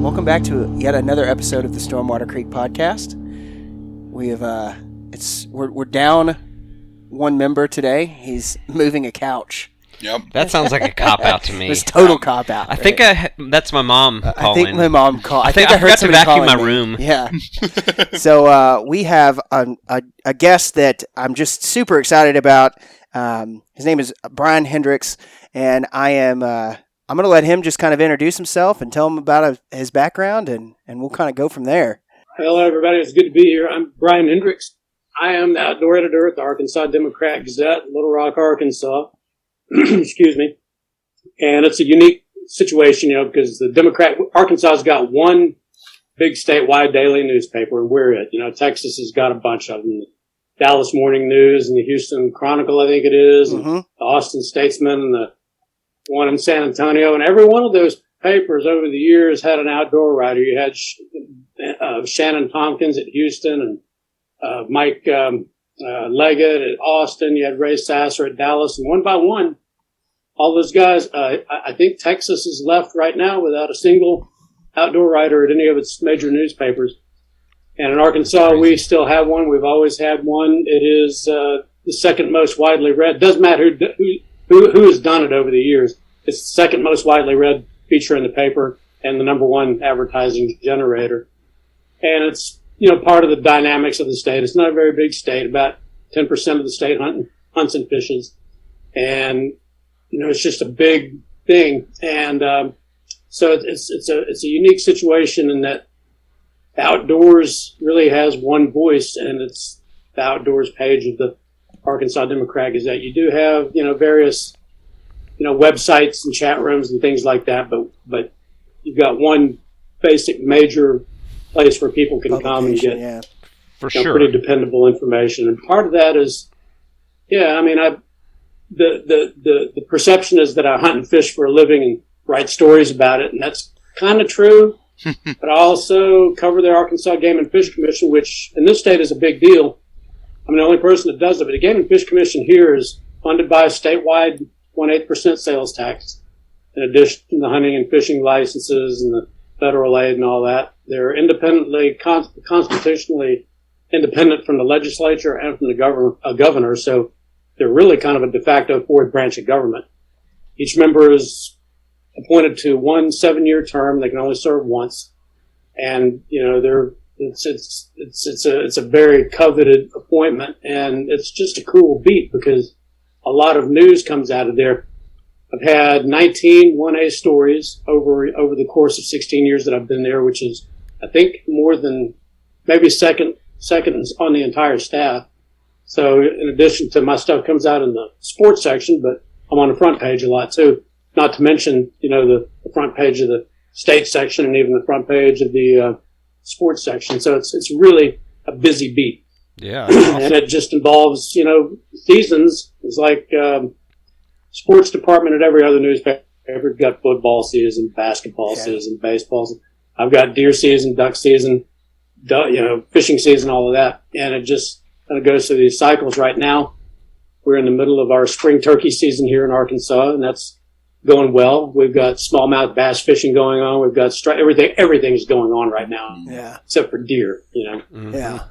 welcome back to yet another episode of the Stormwater Creek podcast. We have we're down one member today. He's moving a couch. Yep. That sounds like a cop-out to me. It's total cop-out. I think that's my mom calling. I think my mom called. I think I heard somebody vacuum my room. Yeah. So we have a guest that I'm just super excited about. His name is Bryan Hendricks, and I'm going to let him just kind of introduce himself and tell him about his background, and we'll kind of go from there. Hello, everybody. It's good to be here. I'm Bryan Hendricks. I am the outdoor editor at the Arkansas Democrat Gazette, Little Rock, Arkansas. Excuse me. And it's a unique situation, because Arkansas's got one big statewide daily newspaper, and we're it. Texas has got a bunch of them. The Dallas Morning News and the Houston Chronicle, I think it is, and the Austin Statesman and the one in San Antonio. And every one of those papers over the years had an outdoor writer. You had Shannon Tompkins at Houston and Mike Leggett at Austin. You had Ray Sasser at Dallas. And one by one, all those guys, I think Texas is left right now without a single outdoor writer at any of its major newspapers. And in Arkansas, we still have one. We've always had one. It is the second most widely read. Doesn't matter who has done it over the years. It's the second most widely read feature in the paper and the number one advertising generator. And it's, part of the dynamics of the state. It's not a very big state. About 10% of the state hunts and fishes. And, it's just a big thing. And so it's a unique situation in that outdoors really has one voice, and it's the outdoors page of the Arkansas Democrat Gazette. You do have, various, websites and chat rooms and things like that, but you've got one basic major place where people can come and get pretty dependable information. And part of that is, the perception is that I hunt and fish for a living and write stories about it, and that's kind of true. But I also cover the Arkansas Game and Fish Commission, which in this state is a big deal. I'm the only person that does it, but the Game and Fish Commission here is funded by a statewide 0.8% sales tax, in addition to the hunting and fishing licenses and the federal aid and all that. They're independently, constitutionally independent from the legislature and from the governor, so they're really kind of a de facto fourth branch of government. Each member is appointed to one 7-year term. They can only serve once, and it's a very coveted appointment, and it's just a cool beat because a lot of news comes out of there. I've had 19 1A stories over the course of 16 years that I've been there, which is, I think, more than maybe second on the entire staff. So in addition to my stuff comes out in the sports section, but I'm on the front page a lot too. Not to mention, the front page of the state section and even the front page of the sports section. So it's really a busy beat. Yeah. And it just involves, seasons. It's like sports department at every other newspaper. We've got football season, basketball season, baseball season. I've got deer season, duck season, fishing season, all of that. And it just kind of goes through these cycles. Right now, we're in the middle of our spring turkey season here in Arkansas, and that's going well. We've got smallmouth bass fishing going on. We've got everything's going on right now. Yeah. Except for deer, Mm-hmm. Yeah.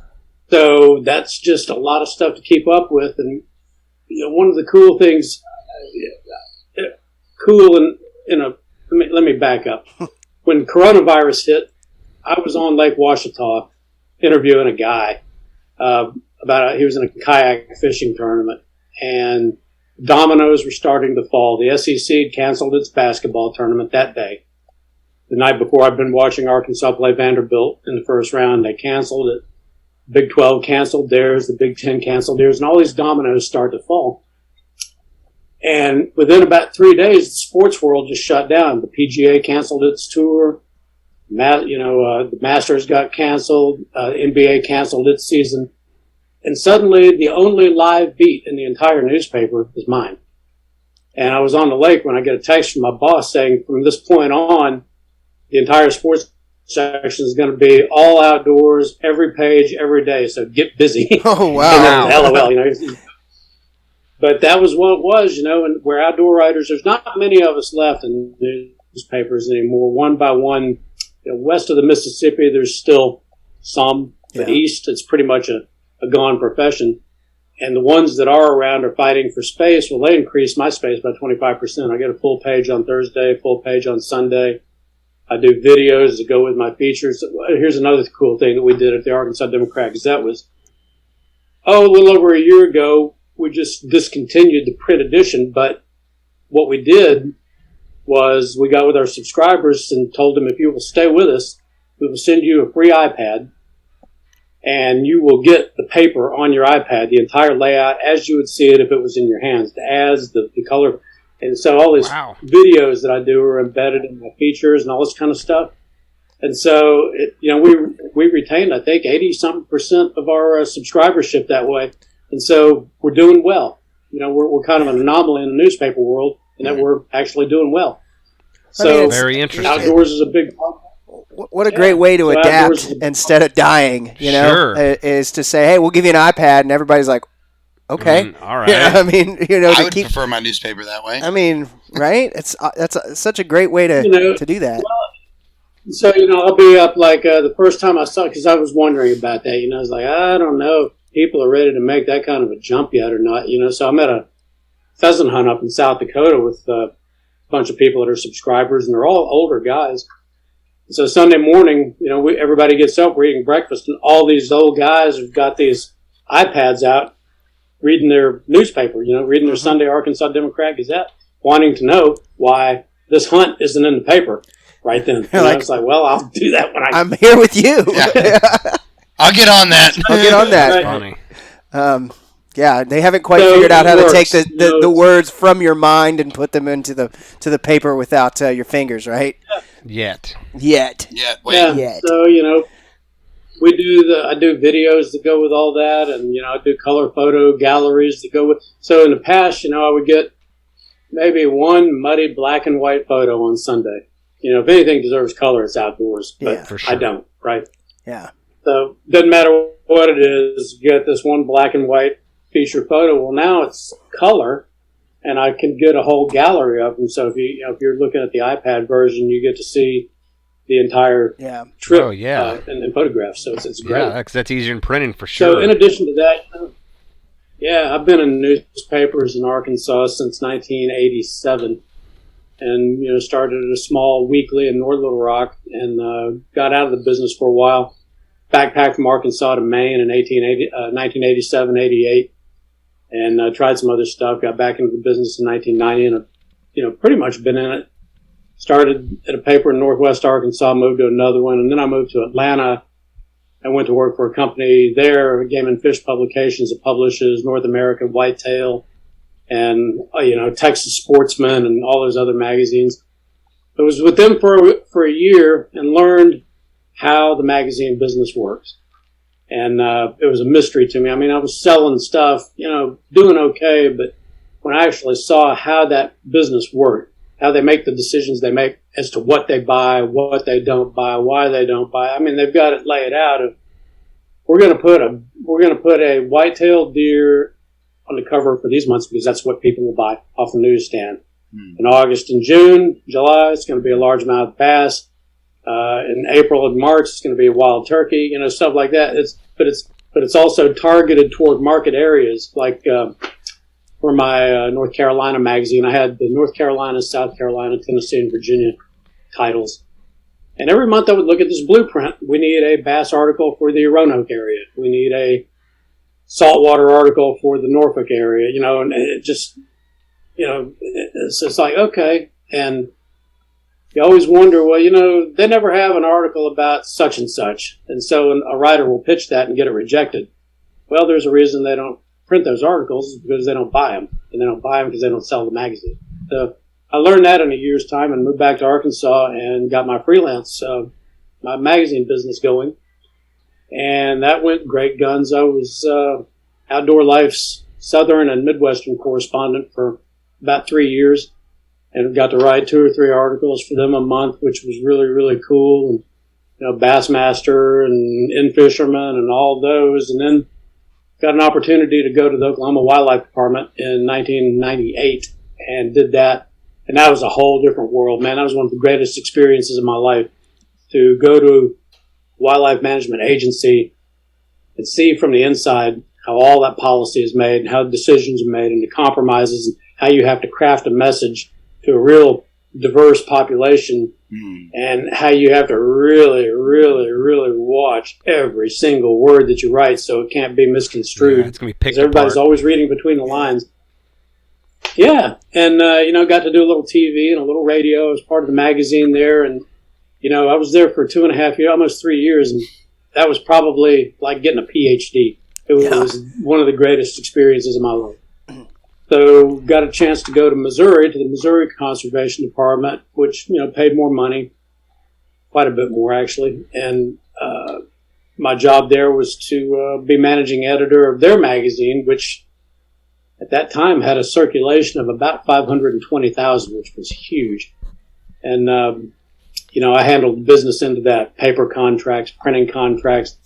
So that's just a lot of stuff to keep up with. And, one of the cool things, let me back up. When coronavirus hit, I was on Lake Ouachita interviewing a guy, he was in a kayak fishing tournament, and dominoes were starting to fall. The SEC had canceled its basketball tournament that day. The night before, I'd been watching Arkansas play Vanderbilt in the first round. They canceled it. Big 12 canceled theirs. The Big 10 canceled theirs. And all these dominoes start to fall. And within about 3 days, the sports world just shut down. The PGA canceled its tour. The Masters got canceled. NBA canceled its season. And suddenly, the only live beat in the entire newspaper is mine. And I was on the lake when I get a text from my boss saying, from this point on, the entire sports section is going to be all outdoors, every page, every day. So get busy. Oh, wow. LOL, But that was what it was, and we're outdoor writers. There's not many of us left in newspapers anymore. One by one, west of the Mississippi, there's still some, but east, it's pretty much a gone profession. And the ones that are around are fighting for space. Well, they increased my space by 25%. I get a full page on Thursday, full page on Sunday. I do videos that go with my features. Here's another cool thing that we did at the Arkansas Democrat Gazette was, a little over a year ago, we just discontinued the print edition, but what we did was we got with our subscribers and told them, if you will stay with us, we will send you a free iPad, and you will get the paper on your iPad, the entire layout as you would see it if it was in your hands, the ads, the color. And so all these videos that I do are embedded in my features and all this kind of stuff. And so, we retained, I think, 80-something% of our subscribership that way. And so we're doing well. We're kind of an anomaly in the newspaper world in that we're actually doing well. So very interesting. Outdoors is a big part. What a great way to adapt instead of dying, is to say, hey, we'll give you an iPad, and everybody's like, okay. All right. I mean, I would prefer my newspaper that way. I mean, right? That's such a great way to do that. Well, so, I'll be up like the first time I saw it, because I was wondering about that. I was like, I don't know if people are ready to make that kind of a jump yet or not. So I'm at a pheasant hunt up in South Dakota with a bunch of people that are subscribers, and they're all older guys. So Sunday morning, everybody gets up, we're eating breakfast, and all these old guys have got these iPads out reading their newspaper, reading their Sunday Arkansas Democrat Gazette, wanting to know why this hunt isn't in the paper right then. And I was like, well, I'll do that when I'm here with you. Yeah. I'll get on that. Funny. They haven't quite figured out how to take the words from your mind and put them into the paper without your fingers, right? Yet. So, I do videos that go with all that, and, I do color photo galleries that go with. So in the past, I would get maybe one muddy black and white photo on Sunday. If anything deserves color, it's outdoors, but for sure. I don't, right? Yeah. So doesn't matter what it is, you get this one black and white feature photo. Well, now it's color, and I can get a whole gallery of them. So if you're looking at the iPad version, you get to see the entire trip and photographs. So it's great. Yeah, that's easier than printing for sure. So in addition to that, I've been in newspapers in Arkansas since 1987, and started at a small weekly in North Little Rock, and got out of the business for a while. Backpacked from Arkansas to Maine in 1987, 88. And tried some other stuff, got back into the business in 1990, and pretty much been in it. Started at a paper in Northwest Arkansas, moved to another one, and then I moved to Atlanta. I went to work for a company there, Game and Fish Publications, that publishes North American Whitetail and, Texas Sportsman and all those other magazines. I was with them for a year and learned how the magazine business works. And it was a mystery to me. I mean, I was selling stuff, doing okay, but when I actually saw how that business worked, how they make the decisions they make as to what they buy, what they don't buy, why they don't buy. I mean, they've got it laid out. We're going to put a white-tailed deer on the cover for these months because that's what people will buy off the newsstand. In August and June, July, it's going to be a largemouth bass. In April and March, it's going to be a wild turkey, stuff like that. But it's also targeted toward market areas. Like for my North Carolina magazine, I had the North Carolina, South Carolina, Tennessee, and Virginia titles. And every month I would look at this blueprint. We need a bass article for the Roanoke area. We need a saltwater article for the Norfolk area. And it just, it's like, okay. And you always wonder, well, they never have an article about such and such. And so a writer will pitch that and get it rejected. Well, there's a reason they don't print those articles, because they don't buy them. And they don't buy them because they don't sell the magazine. So I learned that in a year's time and moved back to Arkansas and got my freelance, my magazine business going. And that went great guns. I was Outdoor Life's Southern and Midwestern correspondent for about 3 years. And got to write 2 or 3 articles for them a month, which was really, really cool. And, Bassmaster and In-Fisherman and all those. And then got an opportunity to go to the Oklahoma Wildlife Department in 1998 and did that. And that was a whole different world, man. That was one of the greatest experiences of my life, to go to wildlife management agency and see from the inside how all that policy is made and how decisions are made and the compromises and how you have to craft a message to a real diverse population and how you have to really, really, really watch every single word that you write so it can't be misconstrued. Yeah, it's going to be picked because everybody's apart. always reading between the lines. Yeah, and, got to do a little TV and a little radio as part of the magazine there. And, I was there for 2.5 years, almost 3 years, and that was probably like getting a PhD. It was one of the greatest experiences of my life. So got a chance to go to Missouri, to the Missouri Conservation Department, which, paid more money, quite a bit more actually. And my job there was to be managing editor of their magazine, which at that time had a circulation of about 520,000, which was huge. And, I handled the business into that, paper contracts, printing contracts.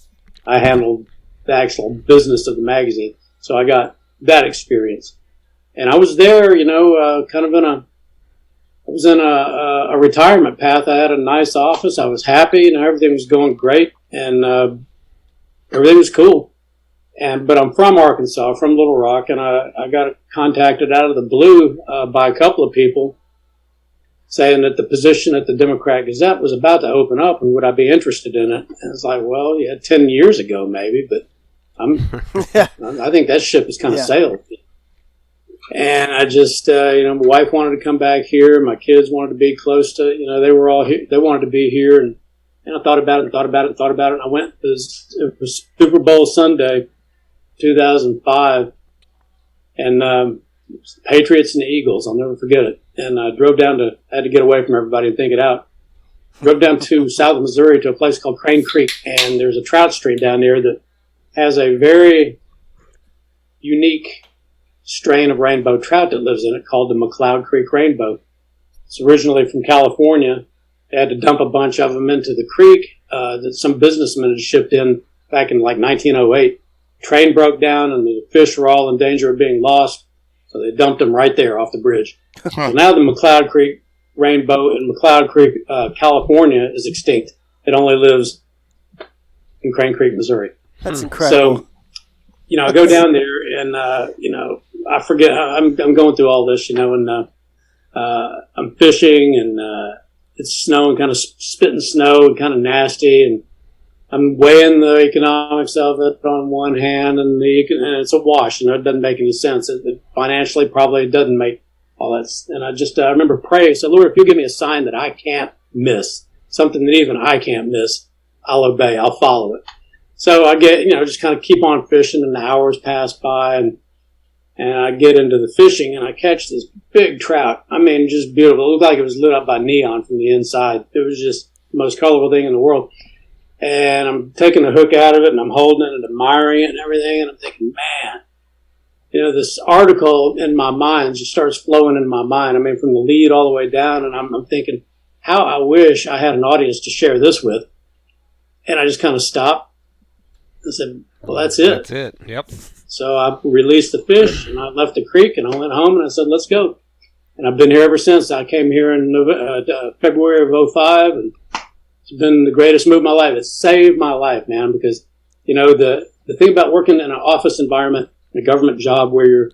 I handled the actual business of the magazine. So I got that experience. And I was there, kind of I was in a retirement path. I had a nice office. I was happy, everything was going great, and everything was cool. But I'm from Arkansas, from Little Rock, and I got contacted out of the blue by a couple of people saying that the position at the Democrat Gazette was about to open up, and would I be interested in it? And it's like, well, 10 years ago maybe, but I think that ship has kind of sailed. And I just, my wife wanted to come back here. My kids wanted to be close to, they were all here. They wanted to be here. And I thought about it. And I went, it was Super Bowl Sunday, 2005. And it was the Patriots and the Eagles. I'll never forget it. And I drove down I had to get away from everybody and think it out. Drove down to south Missouri to a place called Crane Creek. And there's a trout stream down there that has a very unique strain of rainbow trout that lives in it called the Mcleod Creek rainbow. It's originally from California. They had to dump a bunch of them into the creek that some businessmen had shipped in back in like 1908. Train broke down and the fish were all in danger of being lost, so they dumped them right there off the bridge. So now the Mcleod Creek rainbow in Mcleod Creek, California is extinct. It only lives in Crane Creek, Missouri. That's incredible. So, I go down there and, I forget, I'm going through all this, and I'm fishing and it's snowing, kind of spitting snow and kind of nasty. And I'm weighing the economics of it on one hand and it's a wash. It doesn't make any sense. It financially probably doesn't make all that. And I remember praying, so Lord, if you give me a sign that I can't miss, something that even I can't miss, I'll obey, I'll follow it. So I get, just kind of keep on fishing and the hours pass by and I get into the fishing and I catch this big trout. I mean, just beautiful. It looked like it was lit up by neon from the inside. It was just the most colorful thing in the world. And I'm taking the hook out of it and I'm holding it and admiring it and everything. And I'm thinking, man, this article in my mind just starts flowing in my mind. I mean, from the lead all the way down. And I'm thinking, how I wish I had an audience to share this with. And I just kind of stopped. I said, well, that's it. That's it. Yep. So I released the fish and I left the creek and I went home and I said, let's go. And I've been here ever since. I came here in February of 2005 and it's been the greatest move of my life. It saved my life, man, because, the thing about working in an office environment, a government job where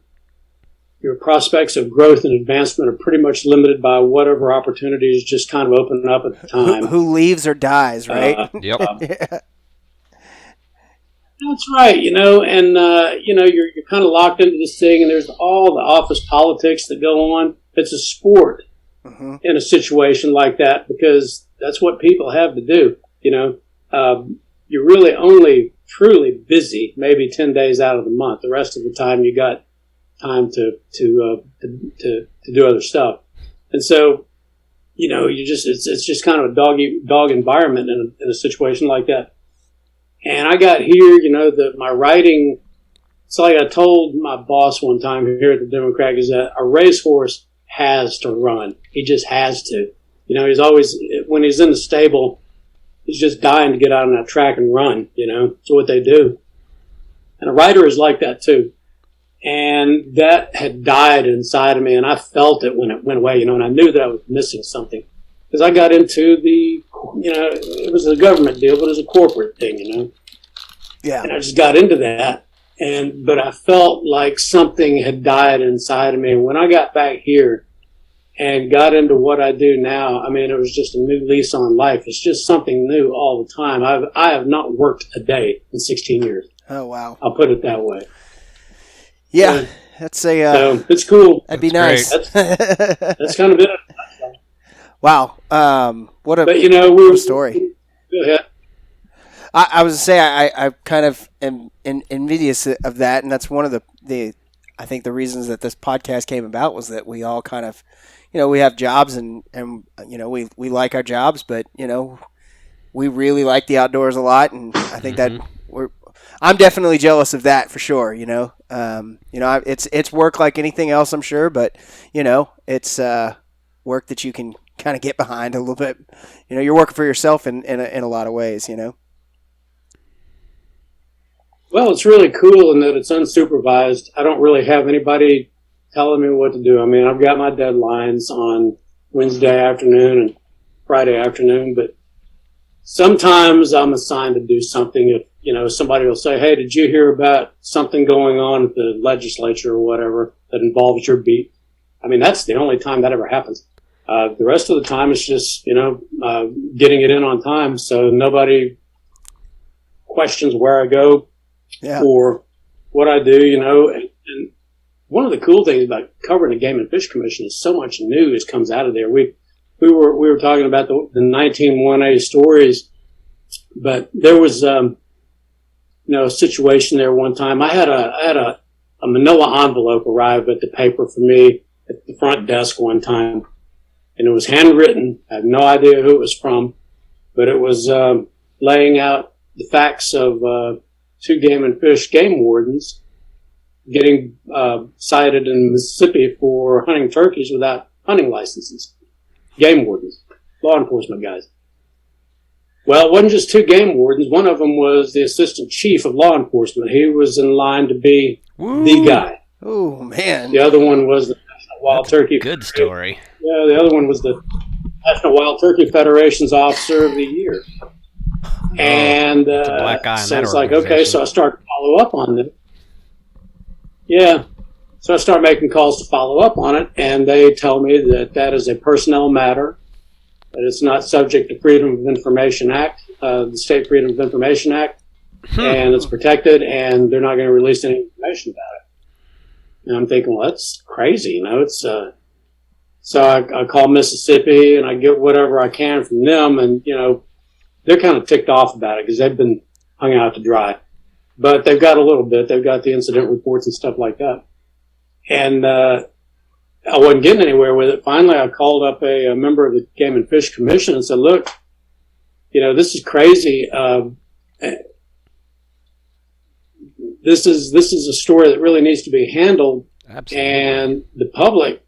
your prospects of growth and advancement are pretty much limited by whatever opportunities just kind of open up at the time. Who leaves or dies, right? Yep. Yeah. That's right, and you're kind of locked into this thing, and there's all the office politics that go on. It's a sport in a situation like that because that's what people have to do. You're really only truly busy maybe 10 days out of the month. The rest of the time you got time to do other stuff, and so it's just kind of a dog environment in a situation like that. And I got here, my writing, it's like I told my boss one time here at the Democrat Gazette, a racehorse has to run. He just has to. He's always, when he's in the stable, he's just dying to get out on that track and run, It's what they do. And a writer is like that too. And that had died inside of me and I felt it when it went away, and I knew that I was missing something. Because I got into the it was a government deal, but it was a corporate thing, Yeah. And I just got into that. But I felt like something had died inside of me. When I got back here and got into what I do now, I mean, it was just a new lease on life. It's just something new all the time. I have not worked a day in 16 years. Oh, wow. I'll put it that way. Yeah. That's So it's cool. that'd be nice. That's kind of it. Wow. What a But we're story. Go ahead. I was to say I kind of am envious of that, and that's one of the I think the reasons that this podcast came about was that we all kind of, we have jobs and we like our jobs, but we really like the outdoors a lot, and I think that I'm definitely jealous of that for sure. It's work like anything else, I'm sure, but it's work that you can kind of get behind a little bit. You're working for yourself in a lot of ways. Well, it's really cool in that it's unsupervised. I don't really have anybody telling me what to do. I mean, I've got my deadlines on Wednesday afternoon and Friday afternoon, but sometimes I'm assigned to do something. If, somebody will say, hey, did you hear about something going on at the legislature or whatever that involves your beat? I mean, that's the only time that ever happens. The rest of the time it's just, getting it in on time so nobody questions where I go. Yeah. For what I do, and one of the cool things about covering the Game and Fish Commission is so much news comes out of there. We were talking about the 19-1A stories, but there was a situation there one time. I had a manila envelope arrive at the paper for me at the front desk one time, and it was handwritten. I have no idea who it was from, but it was laying out the facts of 2 game and fish game wardens getting cited in Mississippi for hunting turkeys without hunting licenses. Game wardens, law enforcement guys. Well, it wasn't just 2 game wardens. One of them was the assistant chief of law enforcement. He was in line to be the guy. Oh, man. The other one was the National Wild Turkey. Good story. Yeah, the other one was the National Wild Turkey Federation's Officer of the Year. And black guy in so that it's like, okay, so I start to follow up on it. Yeah. So I start making calls to follow up on it, and they tell me that is a personnel matter, that it's not subject to Freedom of Information Act, the State Freedom of Information Act, and it's protected, and they're not going to release any information about it. And I'm thinking, well, that's crazy, it's so I call Mississippi, and I get whatever I can from them, and, they're kind of ticked off about it because they've been hung out to dry. But they've got a little bit. They've got the incident reports and stuff like that. And I wasn't getting anywhere with it. Finally, I called up a member of the Game and Fish Commission and said, look, this is crazy. This is a story that really needs to be handled. Absolutely. And the public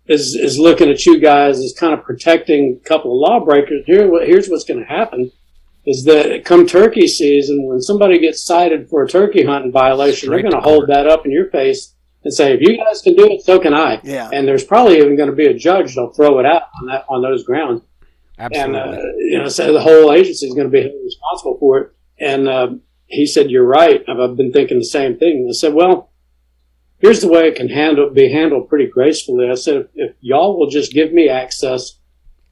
is looking at you guys as kind of protecting a couple of lawbreakers. Here's what's going to happen is that come turkey season, when somebody gets cited for a turkey hunting violation, they're going to hold that up in your face and say, if you guys can do it, so can I. Yeah. And there's probably even going to be a judge that'll throw it out on those grounds. Absolutely. And so the whole agency is going to be held responsible for it. And he said, you're right. I've been thinking the same thing. And I said, well, here's the way it can be handled pretty gracefully. I said, if y'all will just give me access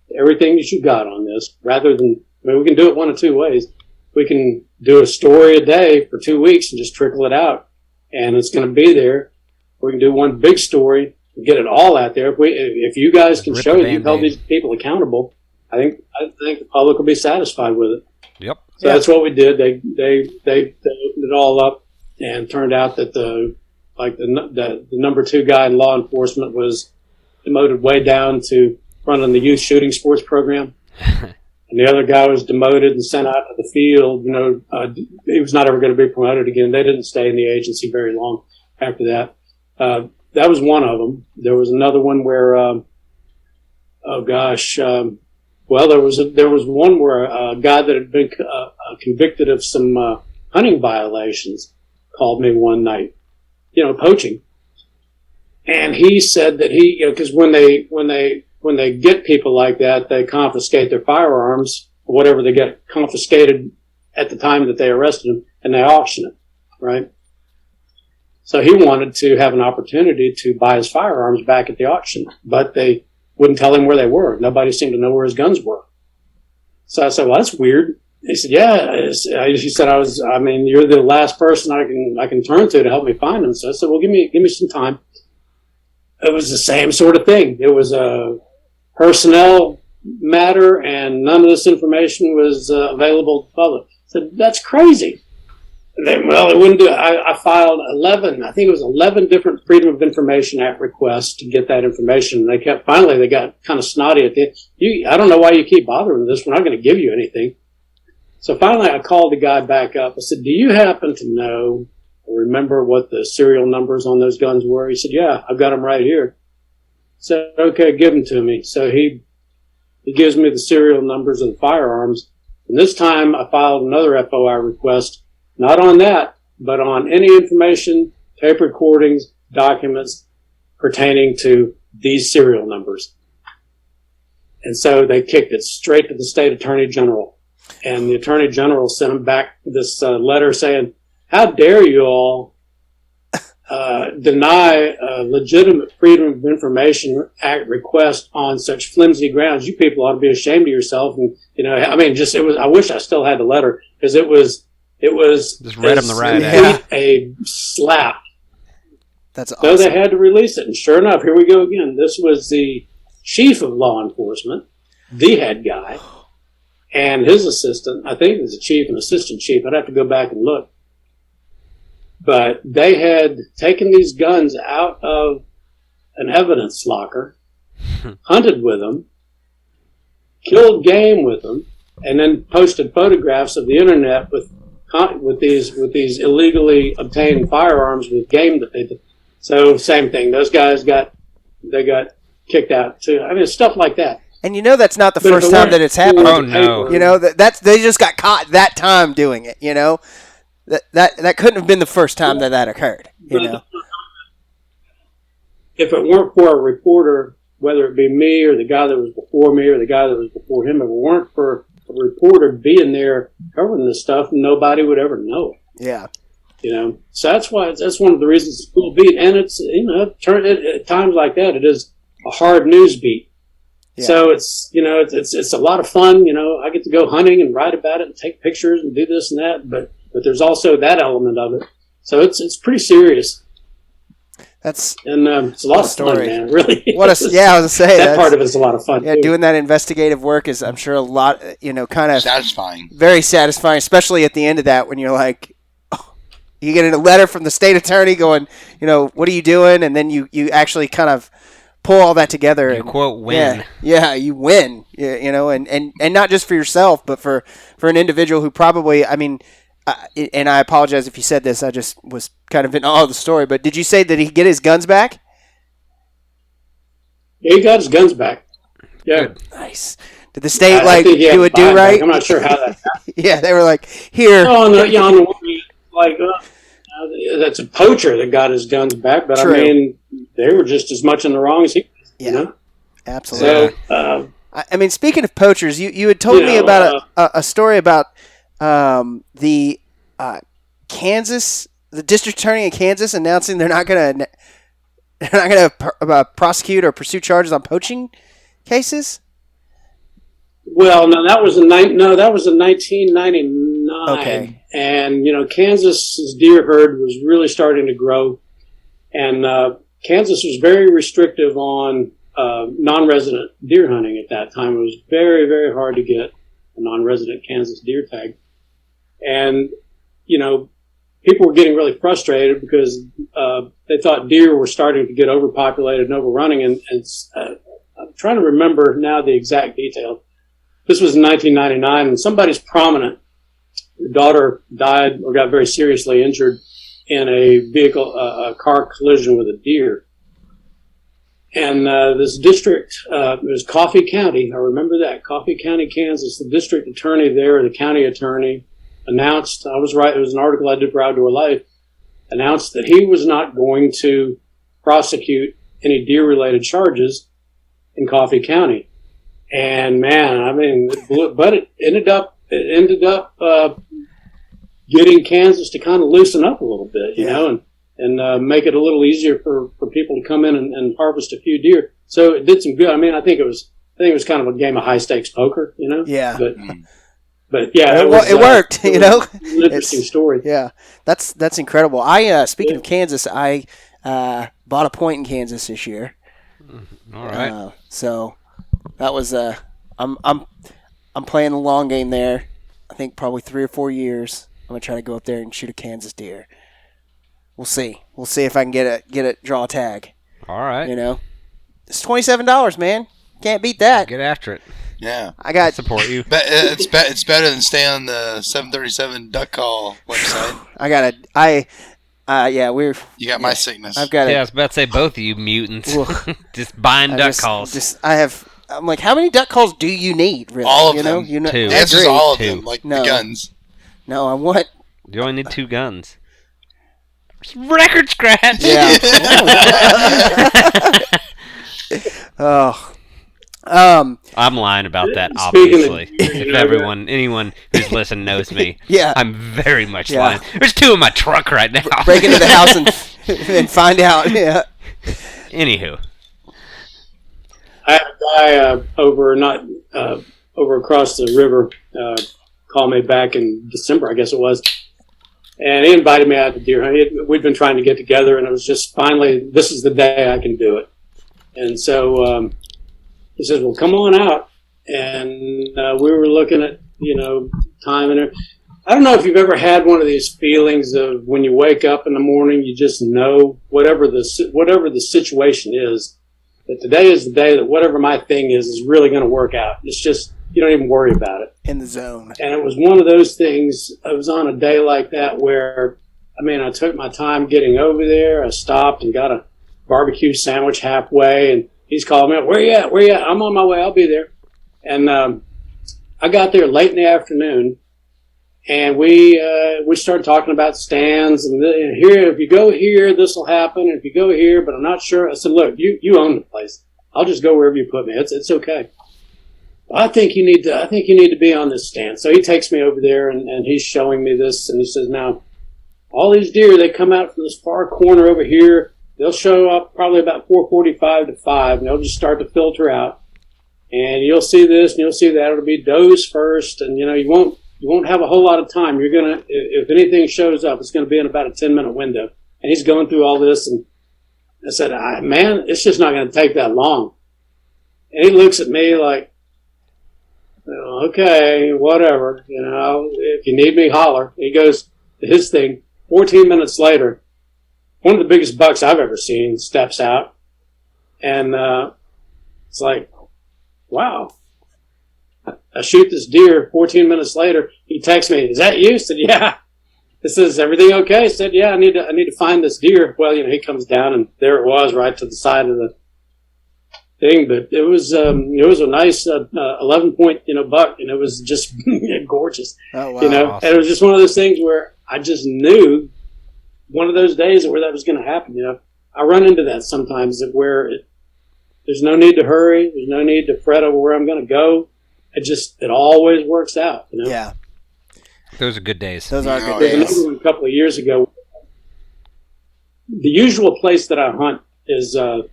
to everything that you got on this, rather than, we can do it one of 2 ways. We can do a story a day for 2 weeks and just trickle it out, and it's going to be there. We can do one big story and get it all out there. If you guys can show that you've held these people accountable, I think the public will be satisfied with it. Yep. So that's what we did. They opened it all up, and turned out that the number 2 guy in law enforcement was demoted way down to running the youth shooting sports program. And the other guy was demoted and sent out to the field. He was not ever going to be promoted again. They didn't stay in the agency very long after that. That was one of them. There was another one where, there was one where a guy that had been convicted of some hunting violations called me one night, poaching. And he said that because when they when they get people like that, they confiscate their firearms, whatever they get confiscated at the time that they arrested them, and they auction it, right? So he wanted to have an opportunity to buy his firearms back at the auction, but they wouldn't tell him where they were. Nobody seemed to know where his guns were. So I said, well, that's weird. He said, yeah. He said, you're the last person I can turn to help me find them. So I said, well, give me some time. It was the same sort of thing. It was a personnel matter, and none of this information was available to the public. I said, that's crazy. They wouldn't do it. I filed 11 different Freedom of Information Act requests to get that information. Finally, they got kind of snotty at the end. I don't know why you keep bothering with this. We're not going to give you anything. So finally, I called the guy back up. I said, do you happen to know or remember what the serial numbers on those guns were? He said, yeah, I've got them right here. I said, okay, give them to me. So he gives me the serial numbers of the firearms. And this time, I filed another FOI request. Not on that, but on any information, tape recordings, documents pertaining to these serial numbers. And so they kicked it straight to the state attorney general. And the attorney general sent him back this letter saying, how dare you all deny a legitimate Freedom of Information Act request on such flimsy grounds? You people ought to be ashamed of yourself. And, I wish I still had the letter, because it was just read him the right a slap. That's awesome. So they had to release it, and sure enough, here we go again. This was the chief of law enforcement, the head guy, and his assistant. I think it was the chief and assistant chief. I'd have to go back and look. But they had taken these guns out of an evidence locker, hunted with them, killed game with them, and then posted photographs of the internet with these illegally obtained firearms with game that they did. So same thing. Those guys got kicked out too. Stuff like that. And that's not the first time that it's happened. Oh no! That's they just got caught that time doing it. That couldn't have been the first time that occurred. If it weren't for a reporter, whether it be me or the guy that was before me or the guy that was before him, if it weren't for a reporter being there covering this stuff, nobody would ever know it. Yeah. So that's one of the reasons it's a cool beat. And it's, at times like that, it is a hard news beat. Yeah. So it's a lot of fun. I get to go hunting and write about it and take pictures and do this and that, but there's also that element of it. So it's pretty serious. It's a lot of fun, man. Really. I was gonna say that part of it's a lot of fun. Yeah, too. Doing that investigative work is, I'm sure, a lot. Kind of satisfying. Very satisfying, especially at the end of that when you're like, you get a letter from the state attorney going, what are you doing, and then you actually kind of pull all that together. You quote win. Yeah, you win. And not just for yourself, but for an individual who probably, and I apologize if you said this, I just was kind of in awe of the story, but did you say that he get his guns back? Yeah, he got his guns back. Yeah. Good. Nice. Did the state do a do right? I'm not sure how that happened. Yeah, they were like, here. That's a poacher that got his guns back, but True. they were just as much in the wrong as he was. Yeah, absolutely. So, speaking of poachers, you had told me about a story about the Kansas, the district attorney in Kansas announcing they're not going to prosecute or pursue charges on poaching cases. Well, no, that was in 1999. Okay. And Kansas's deer herd was really starting to grow, and Kansas was very restrictive on non-resident deer hunting at that time. It was very, very hard to get a non-resident Kansas deer tag. And, people were getting really frustrated because they thought deer were starting to get overpopulated and overrunning. And I'm trying to remember now the exact detail. This was in 1999, and somebody's prominent daughter died or got very seriously injured in a car collision with a deer. And this district, it was Coffee County. I remember that, Coffee County, Kansas. The district attorney there, the county attorney, announced, I was right, it was an article I did for Outdoor Life, announced that he was not going to prosecute any deer-related charges in Coffee County. And man, I mean, but it ended up getting Kansas to kind of loosen up a little bit, you know, and make it a little easier for people to come in and harvest a few deer. So it did some good. I mean, I think it was kind of a game of high stakes poker, you know. Yeah. But yeah, it worked. You know, an interesting story. Yeah, that's incredible. Speaking of Kansas, I bought a point in Kansas this year. All right. So that was I'm playing the long game there. I think probably 3 or 4 years. I'm gonna try to go up there and shoot a Kansas deer. We'll see. We'll see if I can get a draw tag. All right. You know, it's $27, man. Can't beat that. Get after it. Yeah, I support you. It's better than staying on the 737 duck call website. You got my sickness. I've got I was about to say both of you mutants just buying duck calls. I'm like, how many duck calls do you need? Really? All of them. You know, Two. The answer's all of Two. them, like the guns. No, I want. You only need 2 guns. Record scratch. Yeah. I'm lying about that, obviously. If anyone who's listened knows me, yeah, I'm very much lying. There's 2 in my truck right now. Break into the house and find out. Yeah. Anywho, I had a guy over across the river call me back in December, I guess it was, and he invited me out to deer hunt. We'd been trying to get together, and it was just finally, this is the day I can do it. And so he says, well, come on out. And we were looking at, time and I don't know if you've ever had one of these feelings of when you wake up in the morning, you just know whatever the situation is, that today is the day that whatever my thing is really going to work out. It's just, you don't even worry about it. In the zone. And it was one of those things. I was on a day like that where, I took my time getting over there. I stopped and got a barbecue sandwich halfway, and he's calling me up, where you at? I'm on my way. I'll be there. And I got there late in the afternoon, and we started talking about stands. And here, if you go here, this will happen. If you go here, but I'm not sure. I said, look, you own the place. I'll just go wherever you put me. It's okay. I think you need to be on this stand. So he takes me over there, and he's showing me this, and he says, now, all these deer, they come out from this far corner over here. They'll show up probably about 4:45 to 5, and they'll just start to filter out. And you'll see this, and you'll see that. It'll be does first, and you won't have a whole lot of time. You're gonna, if anything shows up, it's gonna be in about a 10-minute window. And he's going through all this, and I said, man, it's just not gonna take that long. And he looks at me like, okay, whatever. If you need me, holler. He goes to his thing. 14 minutes later, one of the biggest bucks I've ever seen steps out, and it's like, wow. I shoot this deer. 14 minutes later, he texts me, "Is that you?" I said, "Yeah." This is everything okay? I said, "Yeah, I need to find this deer." Well, he comes down, and there it was, right to the side of the thing. But it was a nice 11-point buck, and it was just gorgeous. Oh, wow. Awesome. And it was just one of those things where I just knew one of those days where that was going to happen. I run into that sometimes where there's no need to hurry, there's no need to fret over where I'm going to go. It always works out. Yeah. Those are good days. Those are good There's days. another one a couple of years ago. The usual place that I hunt is, kind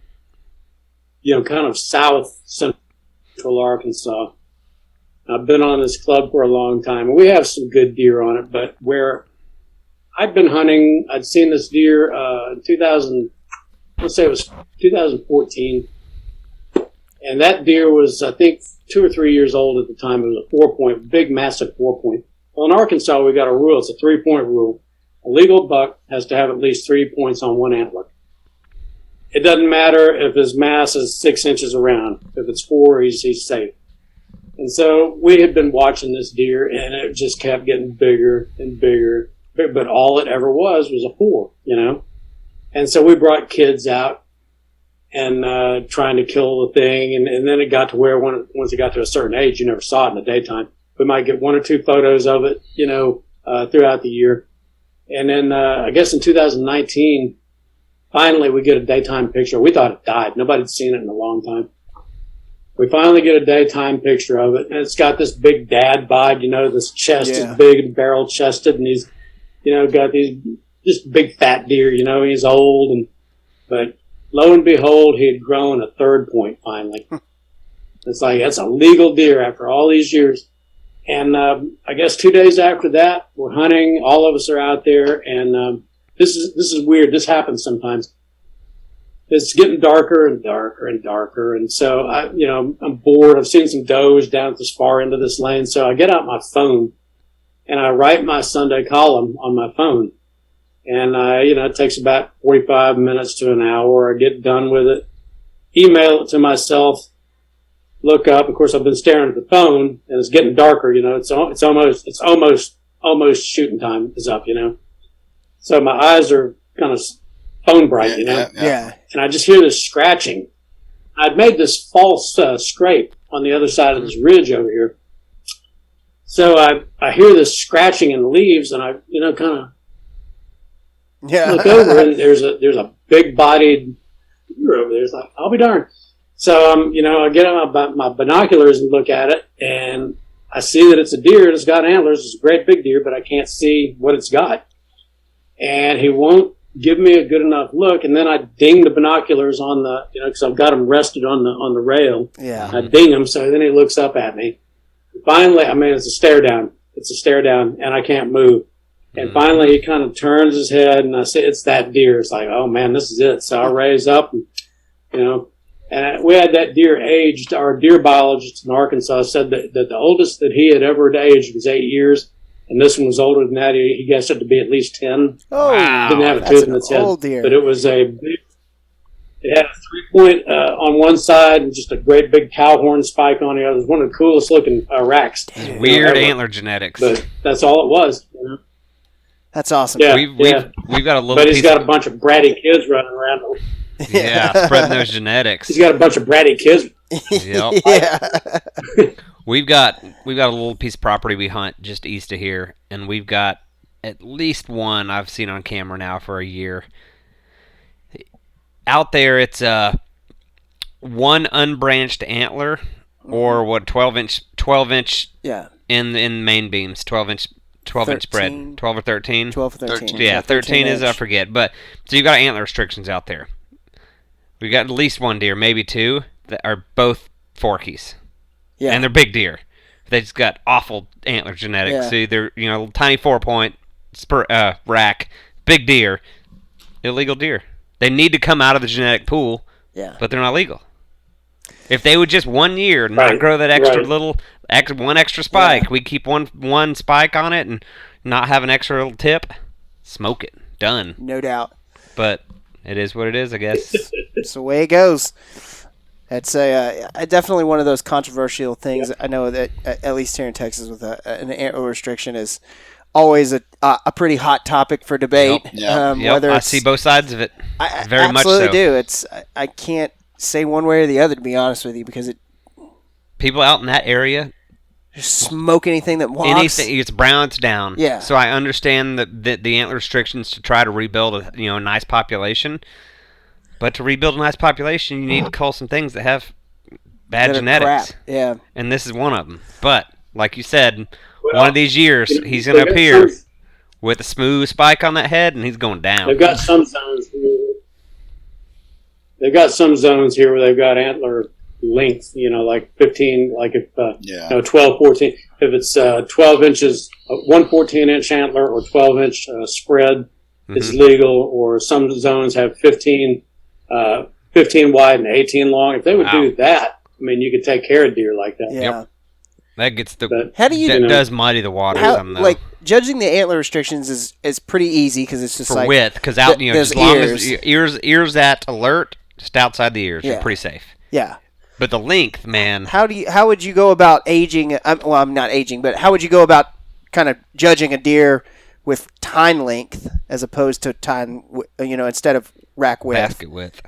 of south central Arkansas. I've been on this club for a long time, and we have some good deer on it. But where I'd been hunting, I'd seen this deer in 2000. Let's say it was 2014, and that deer was, I think, 2 or 3 years old at the time. It was a 4-point, big, massive 4-point. Well, in Arkansas, we got a rule. It's a 3-point rule. A legal buck has to have at least 3 points on one antler. It doesn't matter if his mass is 6 inches around. If it's 4, he's safe. And so we had been watching this deer, and it just kept getting bigger and bigger. But all it ever was a 4, And so we brought kids out and trying to kill the thing. And then it got to where once it got to a certain age, you never saw it in the daytime. We might get 1 or 2 photos of it, throughout the year. And then I guess in 2019, finally we get a daytime picture. We thought it died. Nobody'd seen it in a long time. We finally get a daytime picture of it, and it's got this big dad bod, this chest is big and barrel chested, and he's, got these just big fat deer, he's old, but lo and behold, he had grown a third point finally. It's like, that's a legal deer after all these years. And I guess 2 days after that, we're hunting. All of us are out there, and this is weird. This happens sometimes. It's getting darker and darker and darker, and so I'm bored. I've seen some does down at this far end of this lane, so I get out my phone and I write my Sunday column on my phone. And it takes about 45 minutes to an hour. I get done with it, email it to myself, look up. Of course, I've been staring at the phone, and it's getting darker. It's almost shooting time is up. So my eyes are kind of phone bright. Yeah. And I just hear this scratching. I'd made this false scrape on the other side of this ridge over here. So I hear this scratching in the leaves, and I kind of look over, and there's a big bodied deer over there. It's like, I'll be darned. So I get out my binoculars and look at it, and I see that it's a deer. It's got antlers. It's a great big deer, but I can't see what it's got. And he won't give me a good enough look. And then I ding the binoculars on the, because I've got them rested on the rail. Yeah. I ding him, so then he looks up at me. Finally, it's a stare down. It's a stare down, and I can't move. And finally, he kind of turns his head, and I say, it's that deer. It's like, oh, man, this is it. So I raise up, and, and we had that deer aged. Our deer biologist in Arkansas said that the oldest that he had ever aged was 8 years, and this one was older than that. He guessed it to be at least 10. Oh, wow. Didn't have a tooth in its head. Old deer. But it was it had a 3-point on one side and just a great big cow horn spike on the other. It was one of the coolest looking racks. Weird antler genetics. But that's all it was. That's awesome. Yeah, we've got a little. But he's got a bunch of bratty kids running around. Yeah, spreading those genetics. He's got a bunch of bratty kids. Yep. Yeah. We've got a little piece of property we hunt just east of here, and we've got at least one I've seen on camera now for a year. Out there, it's one unbranched antler, or what 12 inch. Yeah. In main beams, 12 inch spread, 12 or 13. 12 or 13. Yeah, 13 is I forget, but so you've got antler restrictions out there. We've got at least one deer, maybe two, that are both forkies. Yeah. And they're big deer. They just got awful antler genetics. Yeah. So they're, tiny 4-point rack, big deer, illegal deer. They need to come out of the genetic pool, but they're not legal. If they would just 1 year not grow that extra one extra spike, we keep one spike on it and not have an extra little tip, smoke it, done. No doubt. But it is what it is, I guess. It's the way it goes. It's definitely one of those controversial things. I know that at least here in Texas, with an antler restriction, is always a pretty hot topic for debate. Yep. Whether I see both sides of it. Very much so. Absolutely do. I can't say one way or the other, to be honest with you, because people out in that area just smoke anything that walks. Anything, it's brown, it's down. Yeah. So I understand the antler restrictions to try to rebuild a nice population. But to rebuild a nice population, you need to cull some things that have bad genetics. Crap. Yeah. And this is one of them. But, like you said, one of these years, he's going to appear with a smooth spike on that head, and he's going down. They've got some zones here. They've got some zones here where they've got antler length, like 15, like if, 12, 14. If it's 12 inches, one 14-inch antler or 12-inch spread, it's legal, or some zones have 15 wide and 18 long. If they would do that, you could take care of deer like that. Yeah. Yep. That gets does muddy the water. Judging the antler restrictions is pretty easy, because it's just for width, because out there's as long ears. as ears at alert, just outside the ears, you're pretty safe. Yeah. But the length, man. How would you go about aging? I'm not aging, but how would you go about kind of judging a deer with tine length as opposed to tine, instead of rack width? Basket width.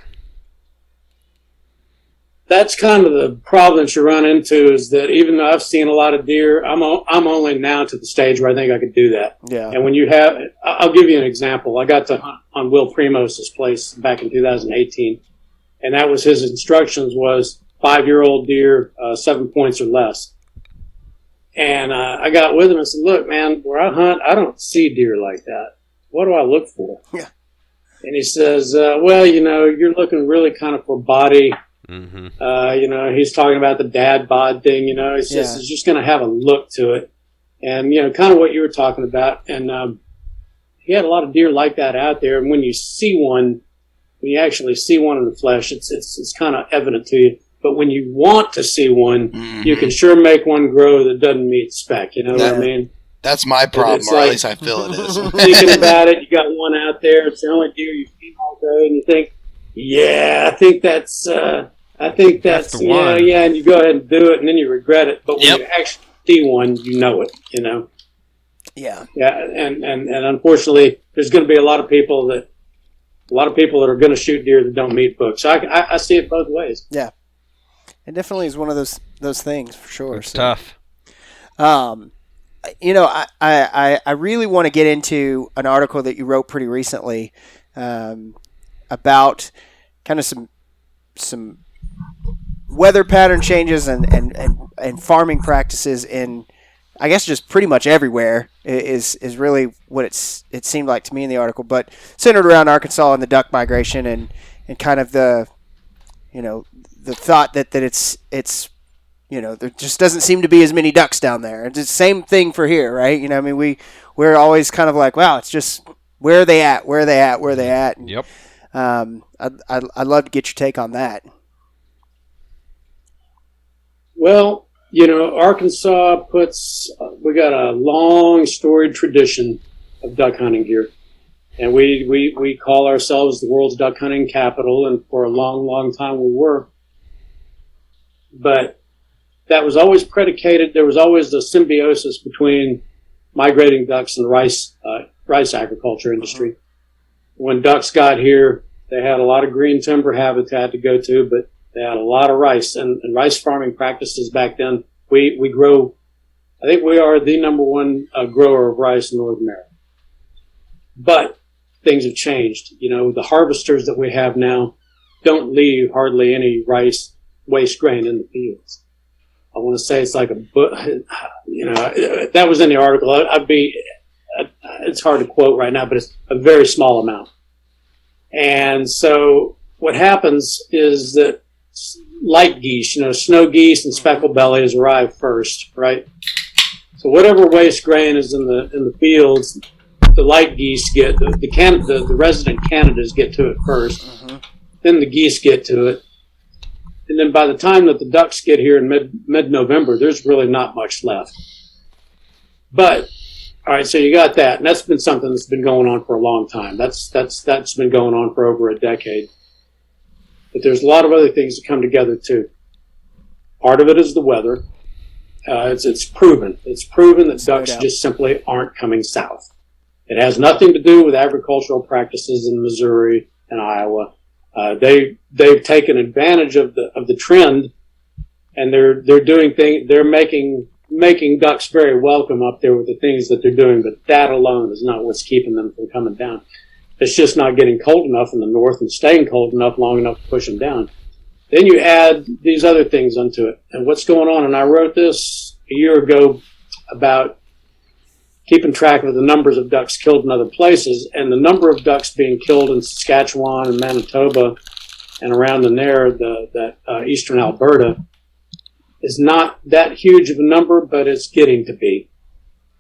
That's kind of the problem that you run into, is that even though I've seen a lot of deer, I'm only now to the stage where I think I could do that. Yeah. And when you have, I'll give you an example. I got to hunt on Will Primos' place back in 2018, and that was his instructions was, 5-year-old deer, 7 points or less. And I got with him and said, look, man, where I hunt, I don't see deer like that. What do I look for? Yeah. And he says, well, you're looking really kind of for body. Mm-hmm. He's talking about the dad bod thing, he says it's just going to have a look to it. And, kind of what you were talking about. And he had a lot of deer like that out there. And when you actually see one in the flesh, it's kind of evident to you. But when you want to see one, you can sure make one grow that doesn't meet spec. You know what I mean? That's my problem, or at least I feel it is. Thinking about it, you got one out there. It's the only deer you've seen all day, and you think, I think that's the one. Yeah, and you go ahead and do it, and then you regret it. But when you actually see one, you know it. Yeah. Yeah, and unfortunately, there's going to be a lot of people that are going to shoot deer that don't meet books. So I see it both ways. Yeah. It definitely is one of those things for sure. It's tough. I really want to get into an article that you wrote pretty recently about kind of some weather pattern changes and farming practices in, I guess, just pretty much everywhere is really what it seemed like to me in the article, but centered around Arkansas and the duck migration and kind of the thought that it's there just doesn't seem to be as many ducks down there. It's the same thing for here, right? We're always kind of like, wow, it's just where are they at? And, yep. I'd love to get your take on that. Well, Arkansas we got a long storied tradition of duck hunting here. And we call ourselves the world's duck hunting capital, and for a long, long time we were. But that was always predicated, there was always the symbiosis between migrating ducks and the rice agriculture industry. When ducks got here, they had a lot of green timber habitat to go to, but they had a lot of rice. And rice farming practices back then, we grow, I think we are the number one grower of rice in North America. But things have changed. The harvesters that we have now don't leave hardly any rice waste grain in the fields. I want to say it's like that was in the article. It's hard to quote right now, but it's a very small amount. And so what happens is that light geese, snow geese and speckled bellies arrive first, right? So whatever waste grain is in the fields, the light geese get the resident Canadas get to it first. Mm-hmm. Then the geese get to it. And then by the time that the ducks get here in mid-November, there's really not much left. But, all right, so you got that. And that's been something that's been going on for a long time. That's been going on for over a decade. But there's a lot of other things that come together, too. Part of it is the weather. It's proven. It's proven that ducks just simply aren't coming south. It has nothing to do with agricultural practices in Missouri and Iowa. They've taken advantage of the trend, and they're doing things. They're making ducks very welcome up there with the things that they're doing. But that alone is not what's keeping them from coming down. It's just not getting cold enough in the north and staying cold enough long enough to push them down. Then you add these other things onto it, and what's going on. And I wrote this a year ago about keeping track of the numbers of ducks killed in other places, and the number of ducks being killed in Saskatchewan and Manitoba and around in there, eastern Alberta, is not that huge of a number, but it's getting to be.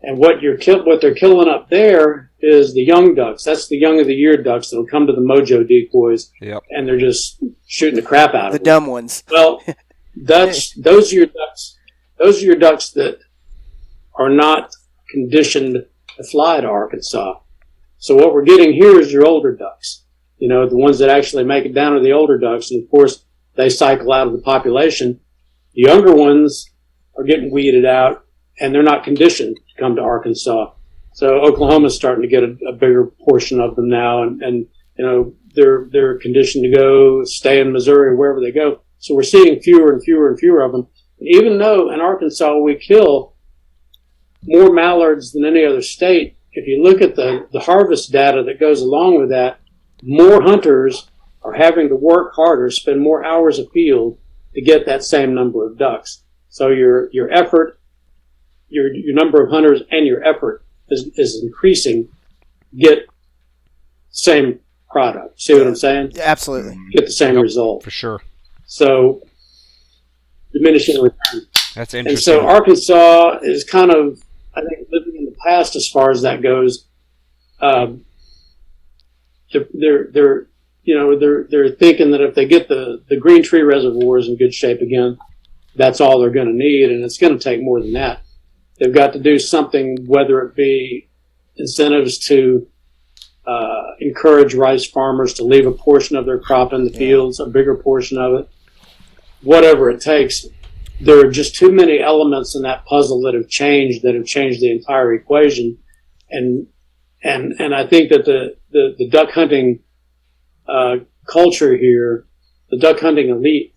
And what they're killing up there is the young ducks. That's the young of the year ducks that'll come to the mojo decoys, and they're just shooting the crap out of them. The dumb ones. Well, those are your ducks. Those are your ducks that are not conditioned to fly to Arkansas. So what we're getting here is your older ducks. The ones that actually make it down are the older ducks, and of course they cycle out of the population. The younger ones are getting weeded out, and they're not conditioned to come to Arkansas. So Oklahoma's starting to get a bigger portion of them now, and they're conditioned to stay in Missouri wherever they go. So we're seeing fewer and fewer and fewer of them. And even though in Arkansas we kill more mallards than any other state, if you look at the harvest data that goes along with that, more hunters are having to work harder, spend more hours afield to get that same number of ducks. So your effort, your number of hunters and your effort is increasing. Get same product. See what I'm saying? Absolutely. Get the same result. For sure. So diminishing return. That's And interesting. so Arkansas is kind of, I think, living in the past as far as that goes. They're thinking that if they get the Green Tree reservoirs in good shape again, that's all they're going to need, and it's going to take more than that. They've got to do something, whether it be incentives to encourage rice farmers to leave a portion of their crop in the fields, a bigger portion of it, whatever it takes. There are just too many elements in that puzzle that have changed the entire equation, and I think that the duck hunting culture here, the duck hunting elite,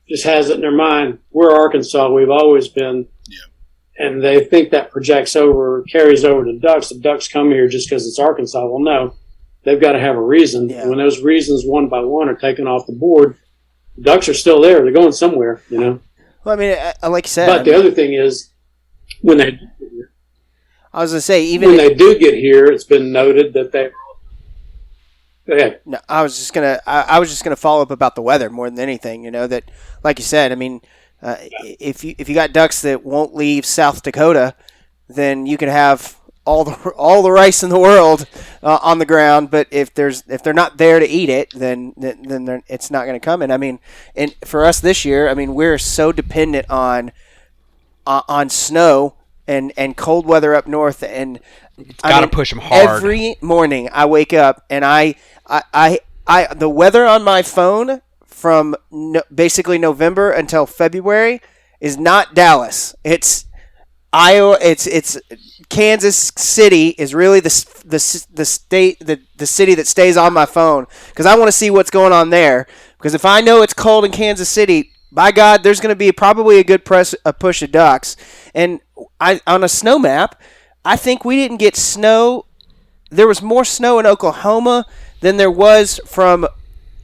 just has it in their mind. We're Arkansas. We've always been. Yeah. And they think that carries over to ducks. The ducks come here just because it's Arkansas. Well, no. They've got to have a reason. Yeah. And when those reasons one by one are taken off the board, ducks are still there. They're going somewhere, you know. Well, I mean, like you said. But the other thing is, when they do get here, it's been noted that they. Go ahead. No, I was just gonna follow up about the weather more than anything. You know that, like you said, I mean, if you got ducks that won't leave South Dakota, then you can have all the rice in the world on the ground. But if they're not there to eat it, then it's not going to come. And I mean, and for us this year, I mean, we're so dependent on snow and cold weather up north, and it's got to push them hard. Every morning I wake up and I the weather on my phone from basically November until February is not Dallas. It's Iowa. It's Kansas City is really the state the city that stays on my phone because I want to see what's going on there. Because if I know it's cold in Kansas City, by God, there's going to be probably a good push of ducks. And on a snow map, I think we didn't get snow. There was more snow in Oklahoma than there was from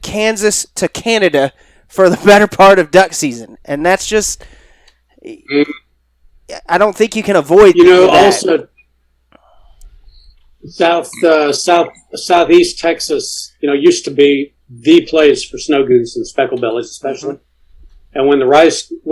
Kansas to Canada for the better part of duck season. And that's just, I don't think you can avoid that. Also, southeast Texas, used to be the place for snow goose and speckled bellies, especially. Mm-hmm. And when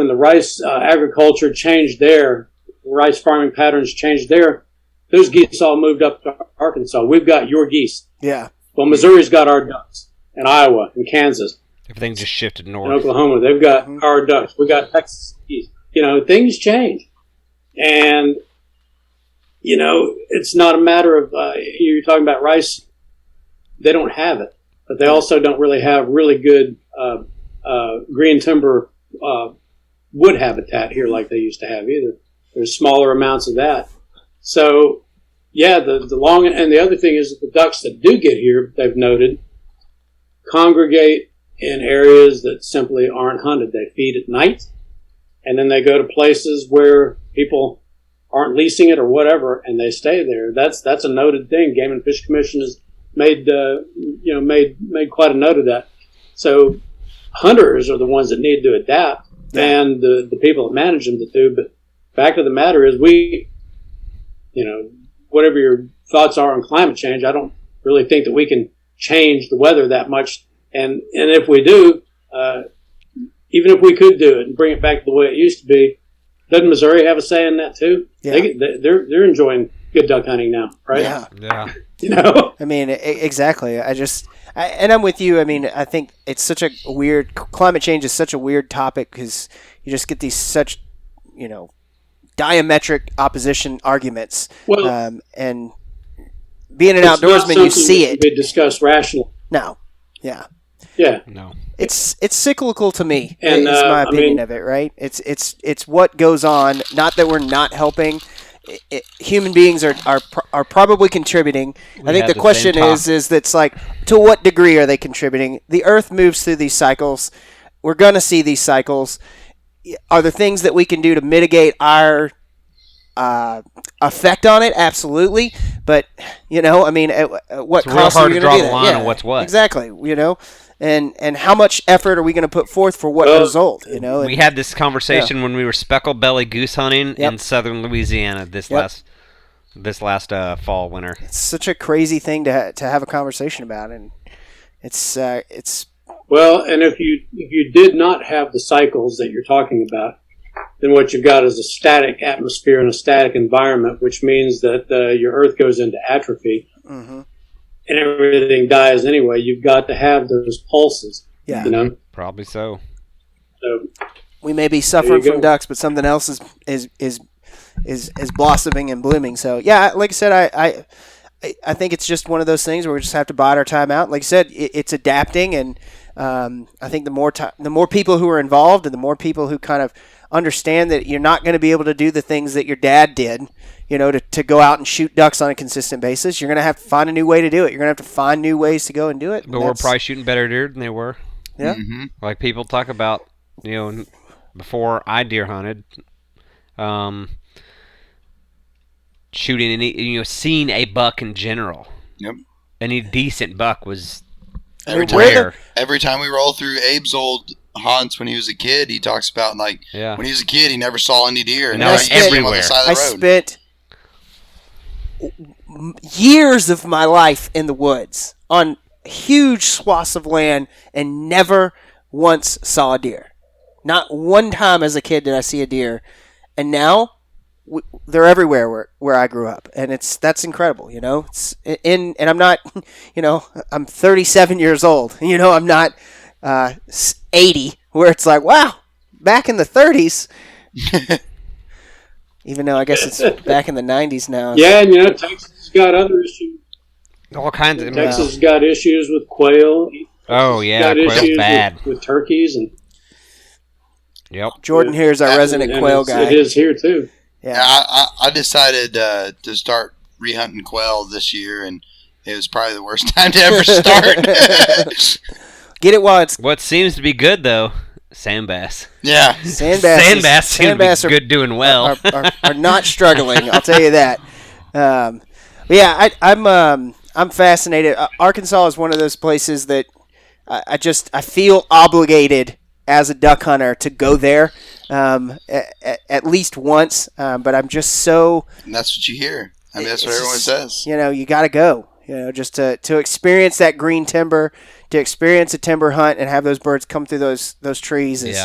the rice agriculture changed there, rice farming patterns changed there, those geese all moved up to Arkansas. We've got your geese. Yeah. Well, Missouri's got our ducks, and Iowa, and Kansas. Everything just shifted north. And Oklahoma, they've got our ducks. We got Texas geese. Things change. And, it's not a matter of, you're talking about rice. They don't have it, but they also don't really have really good green timber wood habitat here like they used to have either. There's smaller amounts of that. So, yeah, and the other thing is that the ducks that do get here, they've noted, congregate in areas that simply aren't hunted. They feed at night, and then they go to places where people aren't leasing it or whatever, and they stay there. That's a noted thing. Game and Fish Commission has made quite a note of that. So hunters are the ones that need to adapt, and the people that manage them that do. But fact of the matter is, whatever your thoughts are on climate change, I don't really think that we can change the weather that much. And if we do, even if we could do it and bring it back to the way it used to be, doesn't Missouri have a say in that too? Yeah. They're enjoying good duck hunting now, right? Yeah. I mean, exactly. And I'm with you. I mean, I think it's such a weird, climate change is such a weird topic because you just get these such, diametric opposition arguments. Well, and being an outdoorsman, you see it. Be discussed rationally. No. Yeah. Yeah. No. It's cyclical to me. And, is my opinion of it, right? It's what goes on. Not that we're not helping. Human beings are probably contributing. I think the question is that's like, to what degree are they contributing? The Earth moves through these cycles. We're going to see these cycles. Are there things that we can do to mitigate our effect on it? Absolutely. But, what it's cost are you going to do that? line on what's what. Exactly. and how much effort are we going to put forth for what result? You know, we had this conversation when we were speckled belly goose hunting in southern Louisiana this last fall winter. It's such a crazy thing to have a conversation about, and it's well, and if you did not have the cycles that you're talking about, then what you've got is a static atmosphere and a static environment, which means that your Earth goes into atrophy. Mm-hmm. And everything dies anyway. You've got to have those pulses. Yeah, you know, probably so. So we may be suffering from ducks, but something else is blossoming and blooming. So yeah, like I said, I think it's just one of those things where we just have to bide our time out. Like I said, it's adapting, and I think the more people who are involved, and the more people who kind of understand that you're not going to be able to do the things that your dad did, you know, to go out and shoot ducks on a consistent basis. You're going to have to find a new way to do it. You're going to have to find new ways to go and do it. But we're probably shooting better deer than they were. Yeah. Mm-hmm. Like people talk about, you know, before I deer hunted, shooting seeing a buck in general. Yep. Any decent buck was rare. Every time we roll through Abe's old hunts when he was a kid, he talks about when he was a kid he never saw any deer, and now he's everywhere. On the side of the road. I spent years of my life in the woods on huge swaths of land and never once saw a deer. Not one time as a kid did I see a deer, and now they're everywhere where I grew up, and that's incredible. You know, and I'm not, you know, I'm 37 years old. You know, I'm not 80, where it's like, wow, back in the 30s. Even though I guess it's back in the 90s now. Yeah, and you know, Texas has got other issues. All kinds of. Texas has got issues with quail. Oh yeah, quail's bad with turkeys and. Yep. Jordan here is our resident quail guy. It is here too. Yeah, I decided to start rehunting quail this year, and it was probably the worst time to ever start. Get it while it's. What seems to be good though, sand bass. Yeah, sand bass are good, doing well. Are not struggling. I'll tell you that. But yeah, I'm fascinated. Arkansas is one of those places that I feel obligated as a duck hunter to go there at least once. But I'm just so. And that's what you hear. I mean, that's what everyone says. You know, you got to go. You know, just to experience that green timber, to experience a timber hunt, and have those birds come through those trees is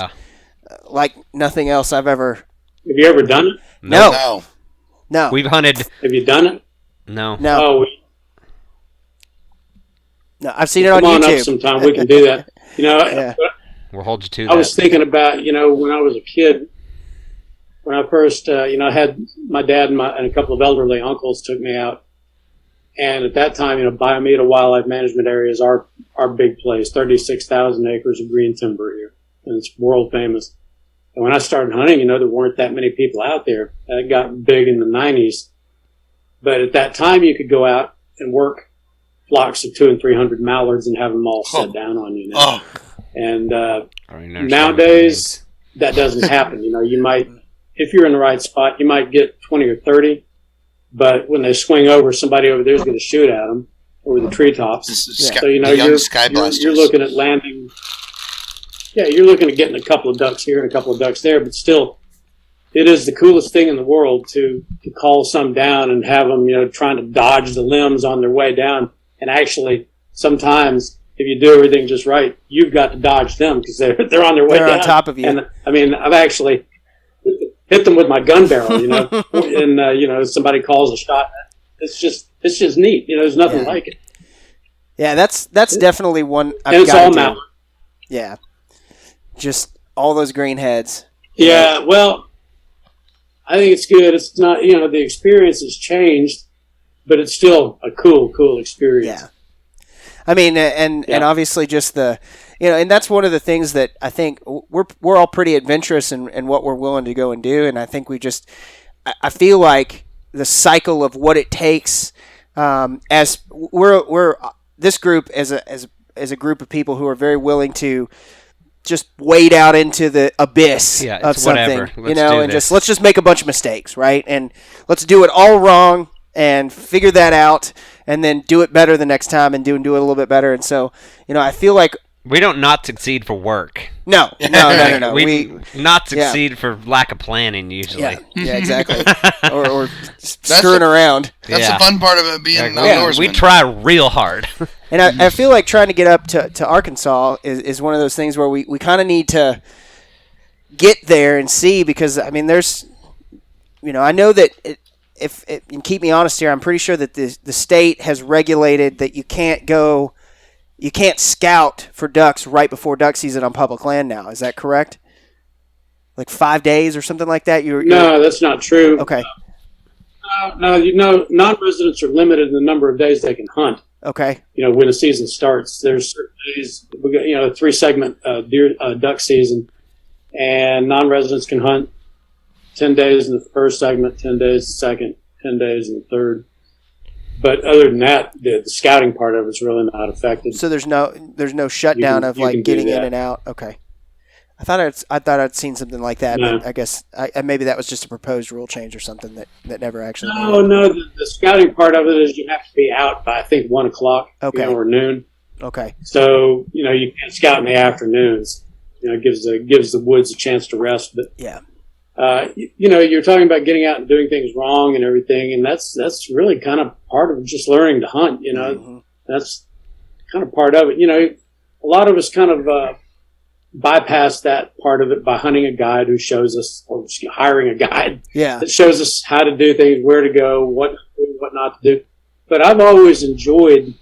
like nothing else I've ever. Have you ever done it? No. We've hunted. Have you done it? No. No, I've seen it on YouTube. Come on up sometime. We can do that. You know, yeah. We'll hold you to that. I was thinking about, you know, when I was a kid, when I first, you know, I had my dad and a couple of elderly uncles took me out. And at that time, you know, Biomeda Wildlife Management Area is our big place, 36,000 acres of green timber here. And it's world famous. And when I started hunting, you know, there weren't that many people out there. It got big in the 90s. But at that time, you could go out and work flocks of 200 and 300 mallards and have them all sit down on you. Now. And nowadays, that doesn't happen. You know, you might, if you're in the right spot, you might get 20 or 30. But when they swing over, somebody over there is going to shoot at them over the treetops. So, you know, you're looking at landing. Yeah, you're looking at getting a couple of ducks here and a couple of ducks there. But still, it is the coolest thing in the world to call some down and have them, you know, trying to dodge the limbs on their way down. And actually, sometimes, if you do everything just right, you've got to dodge them because they're on their way down. They're on top of you. And, I mean, I've actually hit them with my gun barrel, you know, and, you know, somebody calls a shot. It's just neat. You know, there's nothing like it. Yeah, that's definitely one I've and it's all got to mallard. do. Yeah. Just all those green heads. Yeah, well, I think it's good. It's not, you know, the experience has changed, but it's still a cool experience. Yeah. I mean, and obviously just the, you know, and that's one of the things that I think we're all pretty adventurous in what we're willing to go and do. And I think I feel like the cycle of what it takes, as we're this group as a group of people who are very willing to just wade out into the abyss of something, you know, and let's just make a bunch of mistakes, right? And let's do it all wrong and figure that out, and then do it better the next time and do it a little bit better. And so, you know, I feel like We don't not succeed for work. No. We not succeed for lack of planning usually. Yeah, exactly. or screwing around. That's the fun part of it being an outdoorsman. We try real hard. And I feel like trying to get up to Arkansas is one of those things where we kind of need to get there and see, because, I mean, there's, I know that and keep me honest here, I'm pretty sure that the state has regulated that you can't scout for ducks right before duck season on public land now. Is that correct? Like 5 days or something like that? No, that's not true. Okay. No, non-residents are limited in the number of days they can hunt. Okay. When the season starts, there's certain days. We got a 3-segment duck season, and non-residents can hunt 10 days in the first segment, 10 days in the second, 10 days in the third. But other than that, the scouting part of it's really not affected. So there's no shutdown of like getting in and out. Okay. I thought I'd seen something like that. No. But I guess maybe that was just a proposed rule change or something that never actually. No. The scouting part of it is you have to be out by, I think, 1:00. Okay. Or noon. Okay. So you can't scout in the afternoons. It gives the woods a chance to rest. But yeah. You're talking about getting out and doing things wrong and everything, and that's really kind of part of just learning to hunt. Mm-hmm. That's kind of part of it. A lot of us kind of bypass that part of it by hunting a guide who shows us, or hiring a guide that shows us how to do things, where to go, what not to do. But I've always enjoyed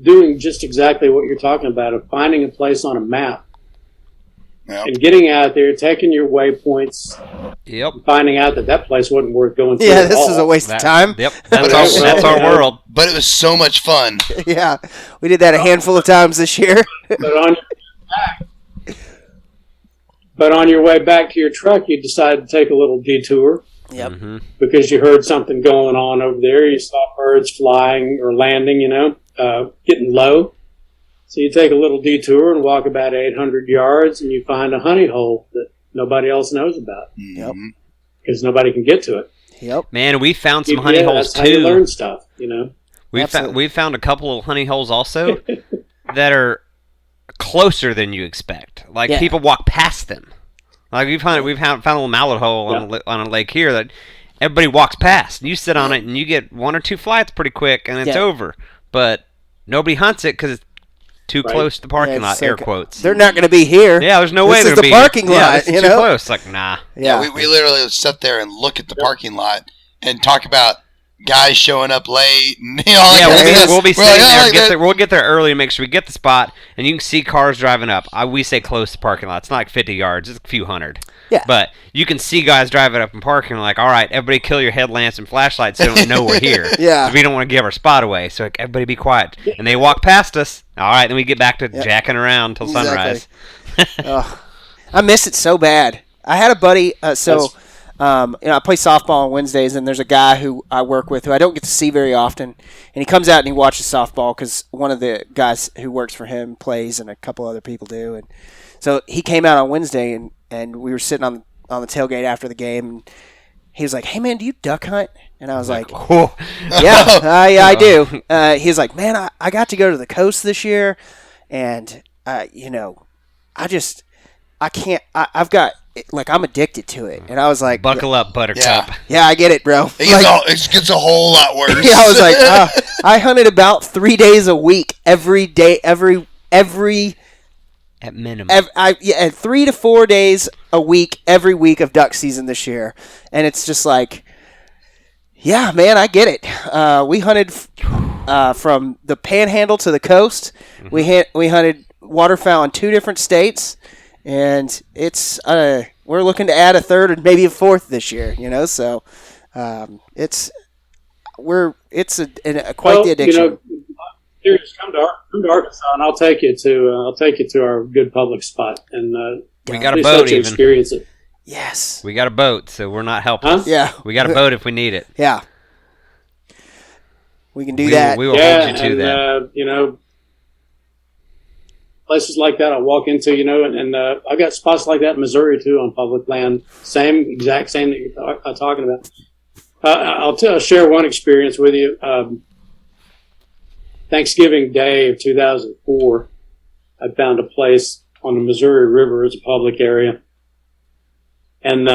doing just exactly what you're talking about, of finding a place on a map. Yep. And getting out there, taking your waypoints, finding out that place wasn't worth going through. Yeah, this is a waste of time. Yep, that's our world. But it was so much fun. Yeah, we did that a handful of times this year. But on your way back to your truck, you decided to take a little detour. Yep. Mm-hmm. Because you heard something going on over there. You saw birds flying or landing, getting low. So you take a little detour and walk about 800 yards, and you find a honey hole that nobody else knows about. Yep. Because nobody can get to it. Yep. Man, we found some honey holes that's too. How you learn stuff, We found a couple of honey holes also that are closer than you expect. Like people walk past them. Like we've found a little mallet hole on a lake here that everybody walks past. You sit on it and you get 1 or 2 flights pretty quick, and it's over. But nobody hunts it because it's too close to the parking lot. Air quotes. They're not going to be here. Yeah, there's no way they're going to be. This is the parking lot. Yeah, it's too close. Like, nah. Yeah, we literally sit there and look at the parking lot and talk about guys showing up late. And, we'll be sitting there. We'll get there early and make sure we get the spot, and you can see cars driving up. We say close to parking lot. It's not like 50 yards. It's a few hundred. Yeah. But you can see guys driving up and parking like, all right, everybody kill your headlamps and flashlights so they don't know we're here. Yeah. We don't want to give our spot away. So like, everybody be quiet. And they walk past us. All right, then we get back to jacking around till sunrise. I miss it so bad. I had a buddy, I play softball on Wednesdays, and there's a guy who I work with who I don't get to see very often, and he comes out and he watches softball because one of the guys who works for him plays, and a couple other people do, and so he came out on Wednesday, and we were sitting on the tailgate after the game, and he was like, "Hey man, do you duck hunt?" And I was like, "Cool, yeah, I do." He was like, "Man, I got to go to the coast this year, and I'm addicted to it." And I was like, buckle up, Buttercup. Yeah, I get it, bro. It gets a whole lot worse. Yeah, I was like, I hunted about 3 days a week, every day, every at minimum. 3 to 4 days a week, every week of duck season this year. And it's just like, yeah, man, I get it. We hunted from the Panhandle to the coast. Mm-hmm. We hunted waterfowl in 2 different states. And it's we're looking to add a 3rd and maybe a 4th this year, so it's quite the addiction. Come to Arkansas, and I'll take you to our good public spot, and we got a boat. Even experience it. Yes, we got a boat, so we're not helpless. Huh? Yeah, we got a boat if we need it. Yeah, we can do that. We will hold you to that. Places like that I walk into, and I've got spots like that in Missouri too on public land. Exact same that you're talking about. I'll share one experience with you. Thanksgiving Day of 2004, I found a place on the Missouri River. It's a public area. And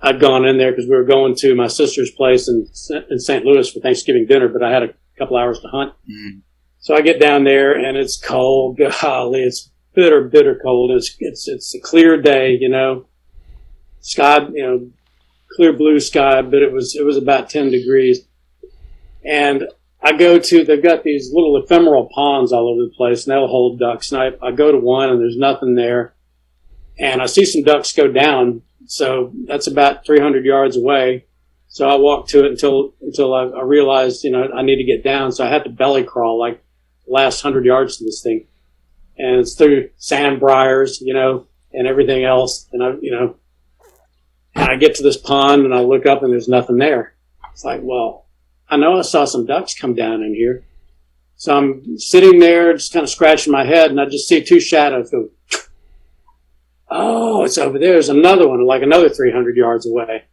I'd gone in there because we were going to my sister's place in St. Louis for Thanksgiving dinner, but I had a couple hours to hunt. Mm. So I get down there, and it's cold. Golly, it's bitter, bitter cold. It's a clear day, you know. Sky, you know, clear blue sky, but it was about 10 degrees. And I go to, they've got these little ephemeral ponds all over the place, and they'll hold ducks. And I go to one, and there's nothing there. And I see some ducks go down. So that's about 300 yards away. So I walked to it until I realized, you know, I need to get down. So I had to belly crawl like the last 100 yards to this thing. And it's through sand briars, you know, and everything else. And and I get to this pond and I look up and there's nothing there. It's like, well, I know I saw some ducks come down in here. So I'm sitting there just kind of scratching my head, and I just see two shadows go, oh, it's over there. There's another one, like another 300 yards away.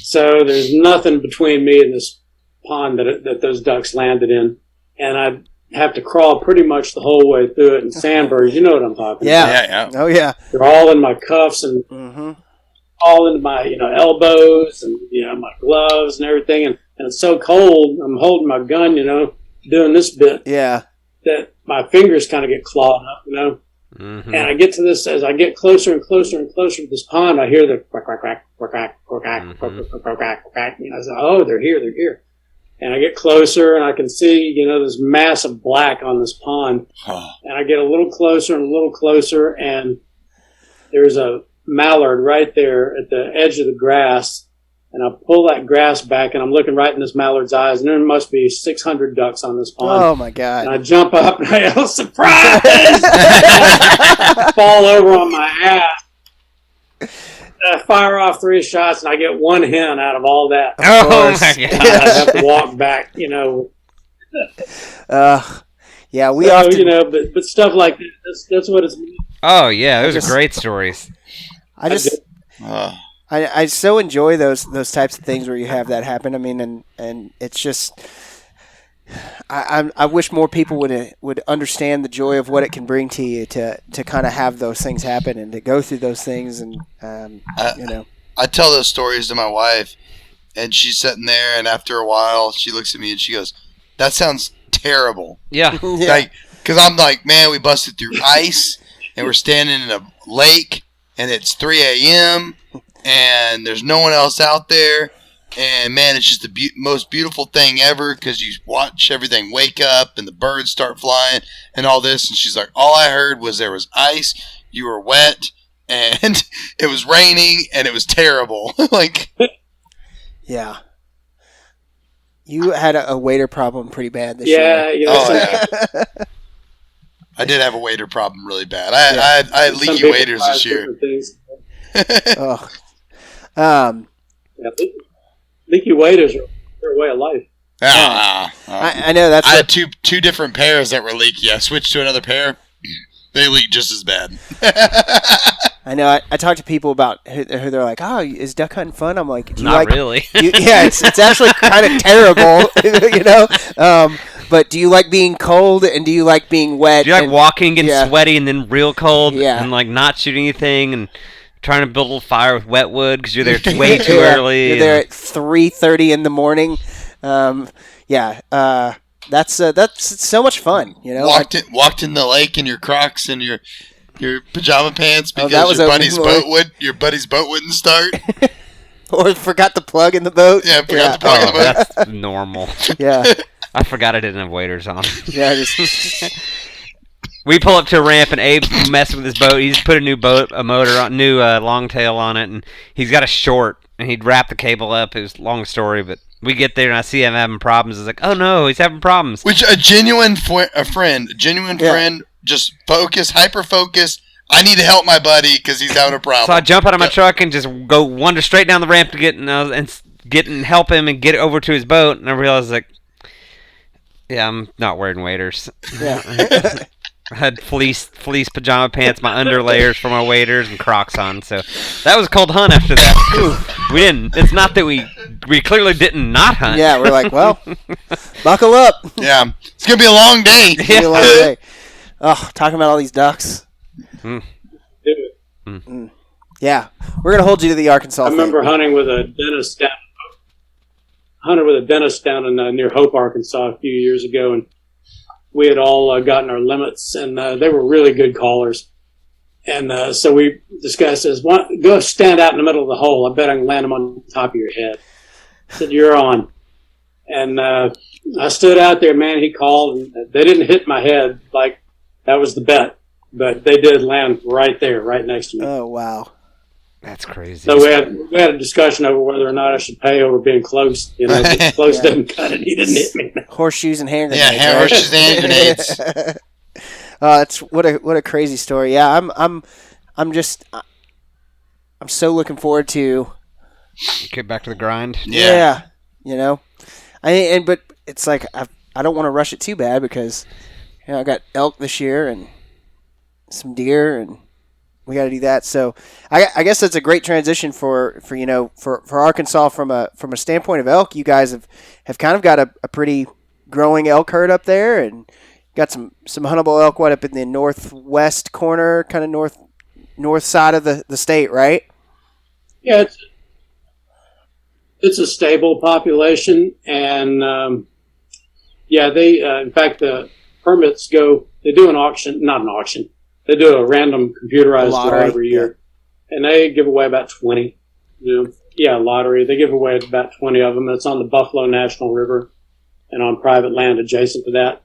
So there's nothing between me and this pond that those ducks landed in. And I have to crawl pretty much the whole way through it. And sandburrs, you know what I'm talking about. Yeah. Oh, yeah. They're all in my cuffs and all into my, you know, elbows and, you know, my gloves and everything. And it's so cold, I'm holding my gun, you know, doing this bit. Yeah. That my fingers kind of get clawed up, you know. Mm-hmm. And I get to this, as I get closer and closer and closer to this pond, I hear the quack, quack, quack, quack, quack, quack, quack, quack, quack, quack, quack. And I say, oh, they're here. And I get closer and I can see, you know, this mass of black on this pond. And I get a little closer and a little closer, and there's a mallard right there at the edge of the grass. And I pull that grass back, and I'm looking right in this mallard's eyes, and there must be 600 ducks on this pond. Oh, my God. And I jump up, and I yell, surprise! I fall over on my ass. I fire off 3 shots, and I get 1 hen out of all that. Oh, my God. I have to walk back, you know. Yeah, we often... You know, but stuff like that, that's what it's... Oh, yeah, those are great stories. I so enjoy those types of things where you have that happen. I mean, and it's just, I wish more people would understand the joy of what it can bring to you to kind of have those things happen and to go through those things. And you know, I tell those stories to my wife, and she's sitting there, and after a while, she looks at me and she goes, "That sounds terrible." Yeah. Like, because I'm like, man, we busted through ice, and we're standing in a lake, and it's 3 a.m. and there's no one else out there, and man, it's just the most beautiful thing ever because you watch everything wake up and the birds start flying and all this. And she's like, all I heard was there was ice, you were wet, and it was raining, and it was terrible. Like, yeah, you had a waiter problem pretty bad this year. Yeah. I did have a waiter problem really bad. I had leaky waders this year. Leaky waders are their way of life. I know that's. I had two different pairs that were leaky. I switched to another pair. They leak just as bad. I know. I talk to people about who they're like, "Oh, is duck hunting fun?" I'm like, "Not really." Yeah, it's actually kind of terrible, you know. But do you like being cold, and do you like being wet? Do you like walking and sweaty and then real cold, Yeah. and like not shooting anything and trying to build a little fire with wet wood because you're there way too early? You're there at 3:30 in the morning. That's so much fun, you know. Walked in the lake in your Crocs and your pajama pants because your buddy's boat wouldn't start. Or forgot the plug in the boat. Yeah, forgot the plug in the boat. That's normal. Yeah. I forgot I didn't have waders on. Yeah, we pull up to a ramp and Abe's messing with his boat. He's put a new longtail on it, and he's got a short, and he'd wrap the cable up. It was a long story, but we get there and I see him having problems. It's like, oh no, he's having problems. Which a genuine friend, just hyper focus. I need to help my buddy because he's having a problem. So I jump out of my truck and just go wander straight down the ramp to get and help him and get over to his boat. And I realized, like, yeah, I'm not wearing waders. Yeah. I had fleece pajama pants, my underlayers for my waders, and Crocs on. So that was a cold hunt after that. We didn't. It's not that we clearly didn't not hunt. Yeah, we're like, well, buckle up. Yeah, it's gonna be a long day. It's gonna be a long day. Oh, talking about all these ducks. Do it. Yeah, we're gonna hold you to the Arkansas. I remember hunting with a dentist down in near Hope, Arkansas, a few years ago, and we had all gotten our limits, and they were really good callers. And so this guy says, "Go stand out in the middle of the hole. I bet I can land them on top of your head." I said, "You're on." And I stood out there, man. He called, and they didn't hit my head. Like, that was the bet. But they did land right there, right next to me. Oh, wow. That's crazy. So we had a discussion over whether or not I should pay over being close. You know, if close doesn't cut it. He didn't hit me. Horseshoes and hand grenades. Yeah, horseshoes and hand grenades. That's what a crazy story. Yeah, I'm so looking forward to get back to the grind. Yeah, you know, but it's like I don't want to rush it too bad because I got elk this year and some deer and we got to do that. So I guess that's a great transition for Arkansas from a standpoint of elk. You guys have kind of got a pretty growing elk herd up there and got some huntable elk up in the northwest corner, kind of north side of the state, right? Yeah, it's a stable population, and they in fact the permits go. They do not an auction. They do a random computerized draw every year, and they give away about 20. Lottery. They give away about 20 of them. It's on the Buffalo National River and on private land adjacent to that,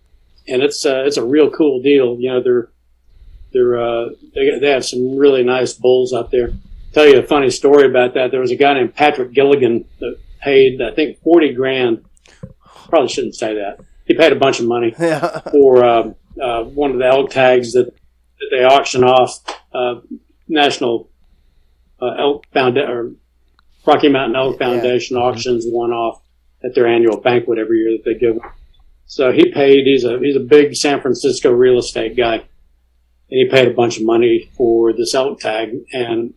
and it's a real cool deal. You know, they have some really nice bulls up there. Tell you a funny story about that. There was a guy named Patrick Gilligan that paid, I think, $40,000. Probably shouldn't say that. He paid a bunch of money for one of the elk tags that they auction off. National Elk Foundation or Rocky Mountain Elk Foundation auctions one off at their annual banquet every year that they give. So he paid. He's a big San Francisco real estate guy, and he paid a bunch of money for this elk tag. And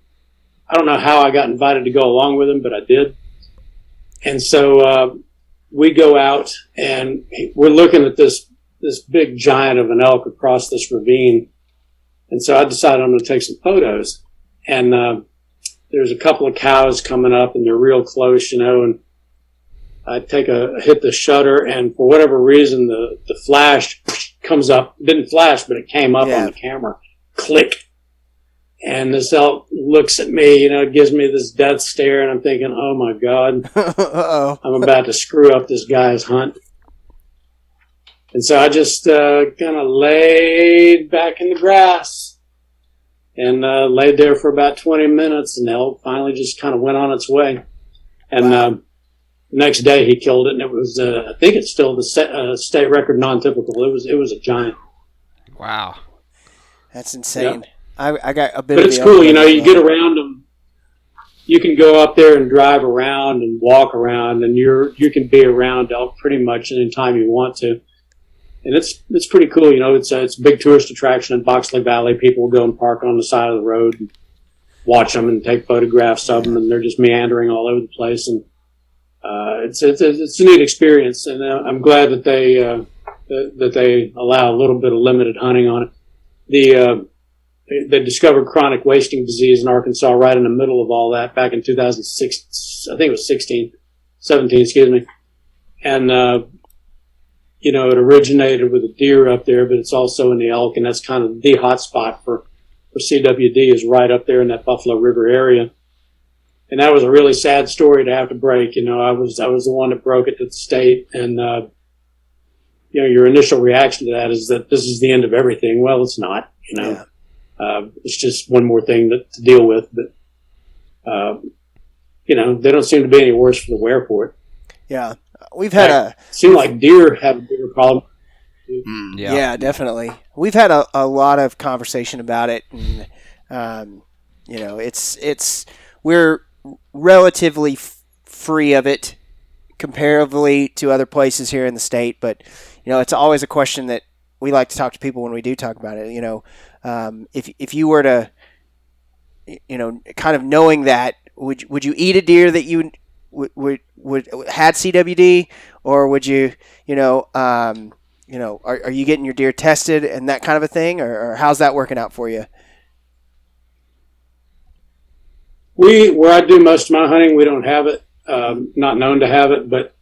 I don't know how I got invited to go along with him, but I did. And so we go out and we're looking at this big giant of an elk across this ravine. And so I decided I'm going to take some photos. And there's a couple of cows coming up, and they're real close, and I hit the shutter, and for whatever reason, the flash comes up. It didn't flash, but it came up on the camera. Click. And this elk looks at me, it gives me this death stare, and I'm thinking, oh my God, I'm about to screw up this guy's hunt. And so I just kind of laid back in the grass and laid there for about 20 minutes, and the elk finally just kind of went on its way. And next day he killed it, and it was, I think it's still the state record non-typical. It was a giant. Wow. That's insane. Yep. I got a bit but of it's cool, you get around them. You can go up there and drive around and walk around, and you can be around elk pretty much any time you want to. And it's pretty cool, it's a big tourist attraction in Boxley Valley. People will go and park on the side of the road and watch them and take photographs of them, and they're just meandering all over the place. And it's a neat experience, and I'm glad that they allow a little bit of limited hunting on it. They discovered chronic wasting disease in Arkansas right in the middle of all that back in 2006. I think it was 17, excuse me. And, it originated with a deer up there, but it's also in the elk, and that's kind of the hot spot for CWD is right up there in that Buffalo River area. And that was a really sad story to have to break. I was the one that broke it to the state, and, your initial reaction to that is that this is the end of everything. Well, it's not, Yeah. It's just one more thing to deal with, but, they don't seem to be any worse for the wear for it. Yeah. We've had it seems like deer have a bigger problem. Yeah, definitely. We've had a lot of conversation about it, and, we're relatively free of it comparatively to other places here in the state, but, it's always a question that we like to talk to people when we do talk about it. If you were to, kind of knowing that, would you eat a deer that you would had CWD, or would you, are you getting your deer tested and that kind of a thing, or how's that working out for you? Where I do most of my hunting, we don't have it, not known to have it, but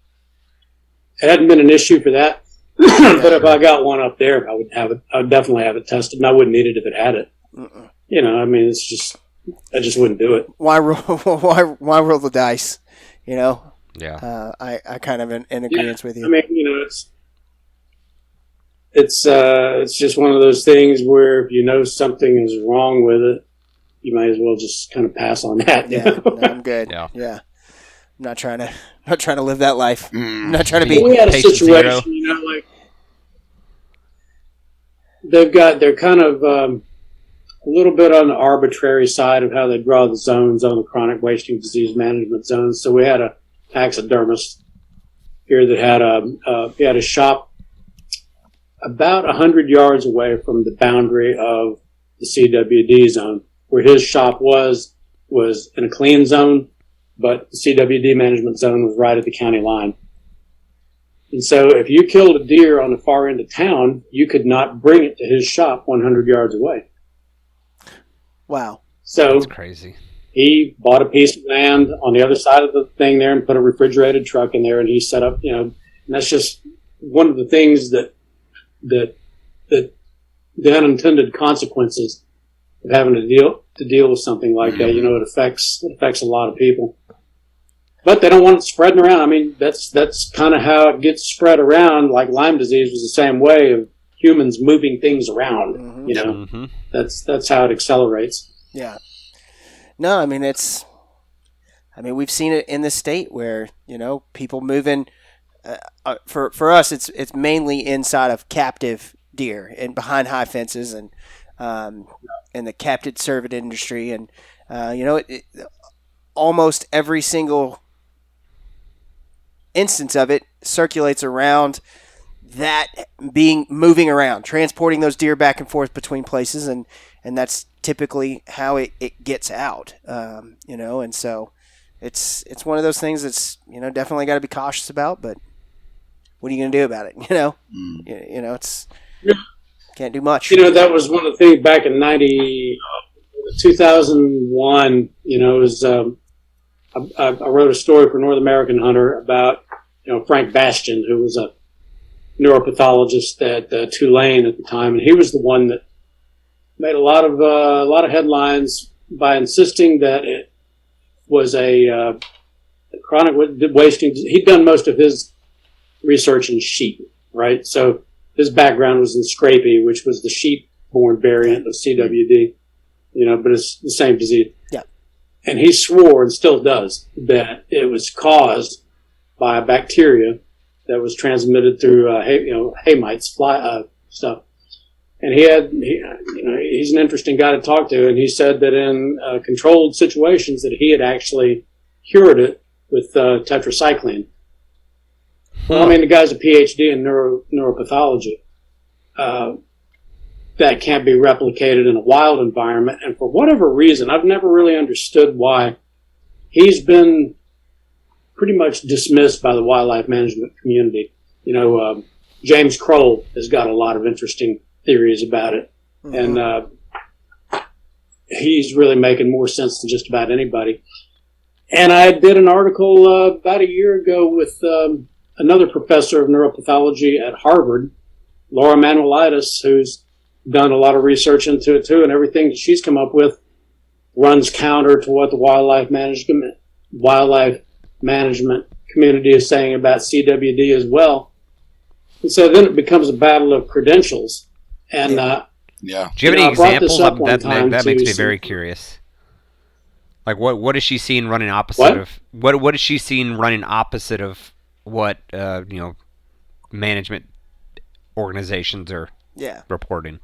it hadn't been an issue for that. But if I got one up there, I would have it. I would definitely have it tested, and I wouldn't need it if it had it. It's just, I just wouldn't do it. Why roll the dice? Yeah. I kind of in agreement with you. I mean, it's just one of those things where if you know something is wrong with it, you might as well just kind of pass on that. Yeah, no, I'm good. Yeah. I'm not trying to live that life. I'm not trying to be. We had a situation, like they're kind of a little bit on the arbitrary side of how they draw the zones on the chronic wasting disease management zones. So we had a taxidermist here that had a shop about 100 yards away from the boundary of the CWD zone. Where his shop was in a clean zone, but the CWD management zone was right at the county line. And so if you killed a deer on the far end of town, you could not bring it to his shop 100 yards away. Wow. So that's crazy. He bought a piece of land on the other side of the thing there and put a refrigerated truck in there, and he set up, and that's just one of the things that the unintended consequences of having to deal with something like that. It affects a lot of people, but they don't want it spreading around. I mean, that's kind of how it gets spread around. Like Lyme disease was the same way, of humans moving things around. Mm-hmm. That's how it accelerates. Yeah. No, I mean we've seen it in the state where people moving. For us, it's mainly inside of captive deer and behind high fences and the captive cervid industry, and almost every single instance of it circulates around that moving around, transporting those deer back and forth between places, and that's typically how it gets out, and so it's one of those things that's definitely got to be cautious about, but what are you going to do about it? It's can't do much. That was one of the things back in 2001. It was I wrote a story for North American Hunter about Frank Bastian, who was a neuropathologist at Tulane at the time, and he was the one that made a lot of headlines by insisting that it was a chronic wasting. He'd done most of his research in sheep, right? So his background was in scrapie, which was the sheep-borne variant of CWD, but it's the same disease. Yeah. And he swore, and still does, that it was caused by a bacteria that was transmitted through, hay mites, fly stuff. And he's an interesting guy to talk to, and he said that in controlled situations that he had actually cured it with tetracycline. Well, I mean, the guy's a PhD in neuropathology. That can't be replicated in a wild environment. And for whatever reason, I've never really understood why he's been pretty much dismissed by the wildlife management community. James Kroll has got a lot of interesting theories about it. Mm-hmm. And he's really making more sense than just about anybody. And I did an article about a year ago with another professor of neuropathology at Harvard, Laura Manuelitis, who's done a lot of research into it too, and everything that she's come up with runs counter to what the wildlife management community is saying about CWD as well. And so then it becomes a battle of credentials. And yeah. Do you have any examples? That makes me very curious. Like what is she seeing running opposite of what is she seeing running opposite of what management organizations are reporting?